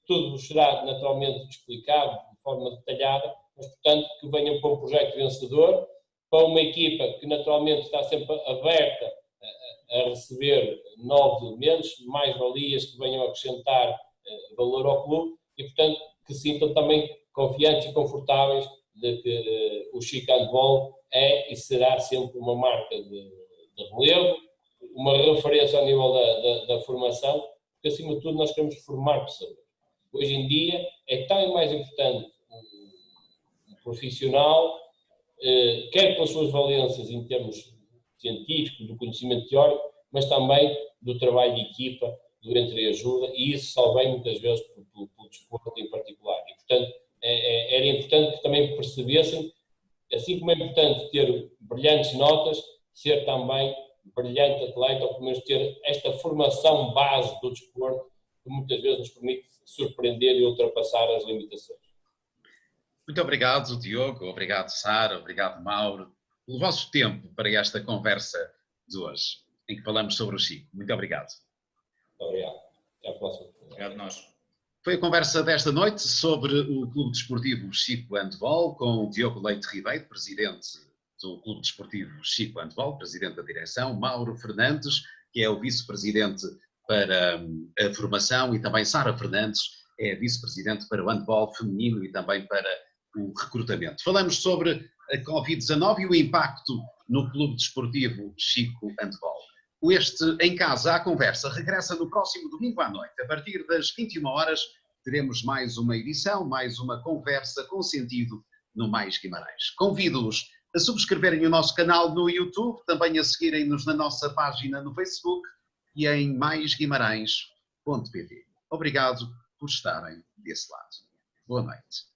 tudo será naturalmente explicado de forma detalhada, mas portanto que venham para um projeto vencedor, para uma equipa que naturalmente está sempre aberta a receber novos elementos, mais-valias que venham acrescentar valor ao clube e portanto que se sintam também confiantes e confortáveis de que o Chico Handball é e será sempre uma marca de relevo, uma referência ao nível da formação, porque acima de tudo nós queremos formar pessoas. Hoje em dia é tão mais importante um profissional, quer pelas suas valências em termos científicos, do conhecimento teórico, mas também do trabalho de equipa, do entreajuda, e isso só vem muitas vezes pelo desporto em particular. E, portanto, era importante que também percebessem, assim como é importante ter brilhantes notas, ser também brilhante atleta, ou pelo menos ter esta formação base do desporto, que muitas vezes nos permite surpreender e ultrapassar as limitações. Muito obrigado, Diogo, obrigado, Sara, obrigado, Mauro, pelo vosso tempo para esta conversa de hoje, em que falamos sobre o Chico. Muito obrigado. Muito obrigado. Até à próxima. Obrigado, nós. Foi a conversa desta noite sobre o Clube Desportivo Chico Handball, com o Diogo Leite Ribeiro, presidente do Clube Desportivo Chico Handball, presidente da direção, Mauro Fernandes, que é o vice-presidente para a formação, e também Sara Fernandes, é vice-presidente para o handball feminino e também para o recrutamento. Falamos sobre a Covid-19 e o impacto no Clube Desportivo Chico Handball. Este Em Casa à Conversa regressa no próximo domingo à noite. A partir das 21 horas teremos mais uma edição, mais uma conversa com sentido no Mais Guimarães. Convido-os a subscreverem o nosso canal no YouTube, também a seguirem-nos na nossa página no Facebook e em maisguimarães.pt. Obrigado por estarem desse lado. Boa noite.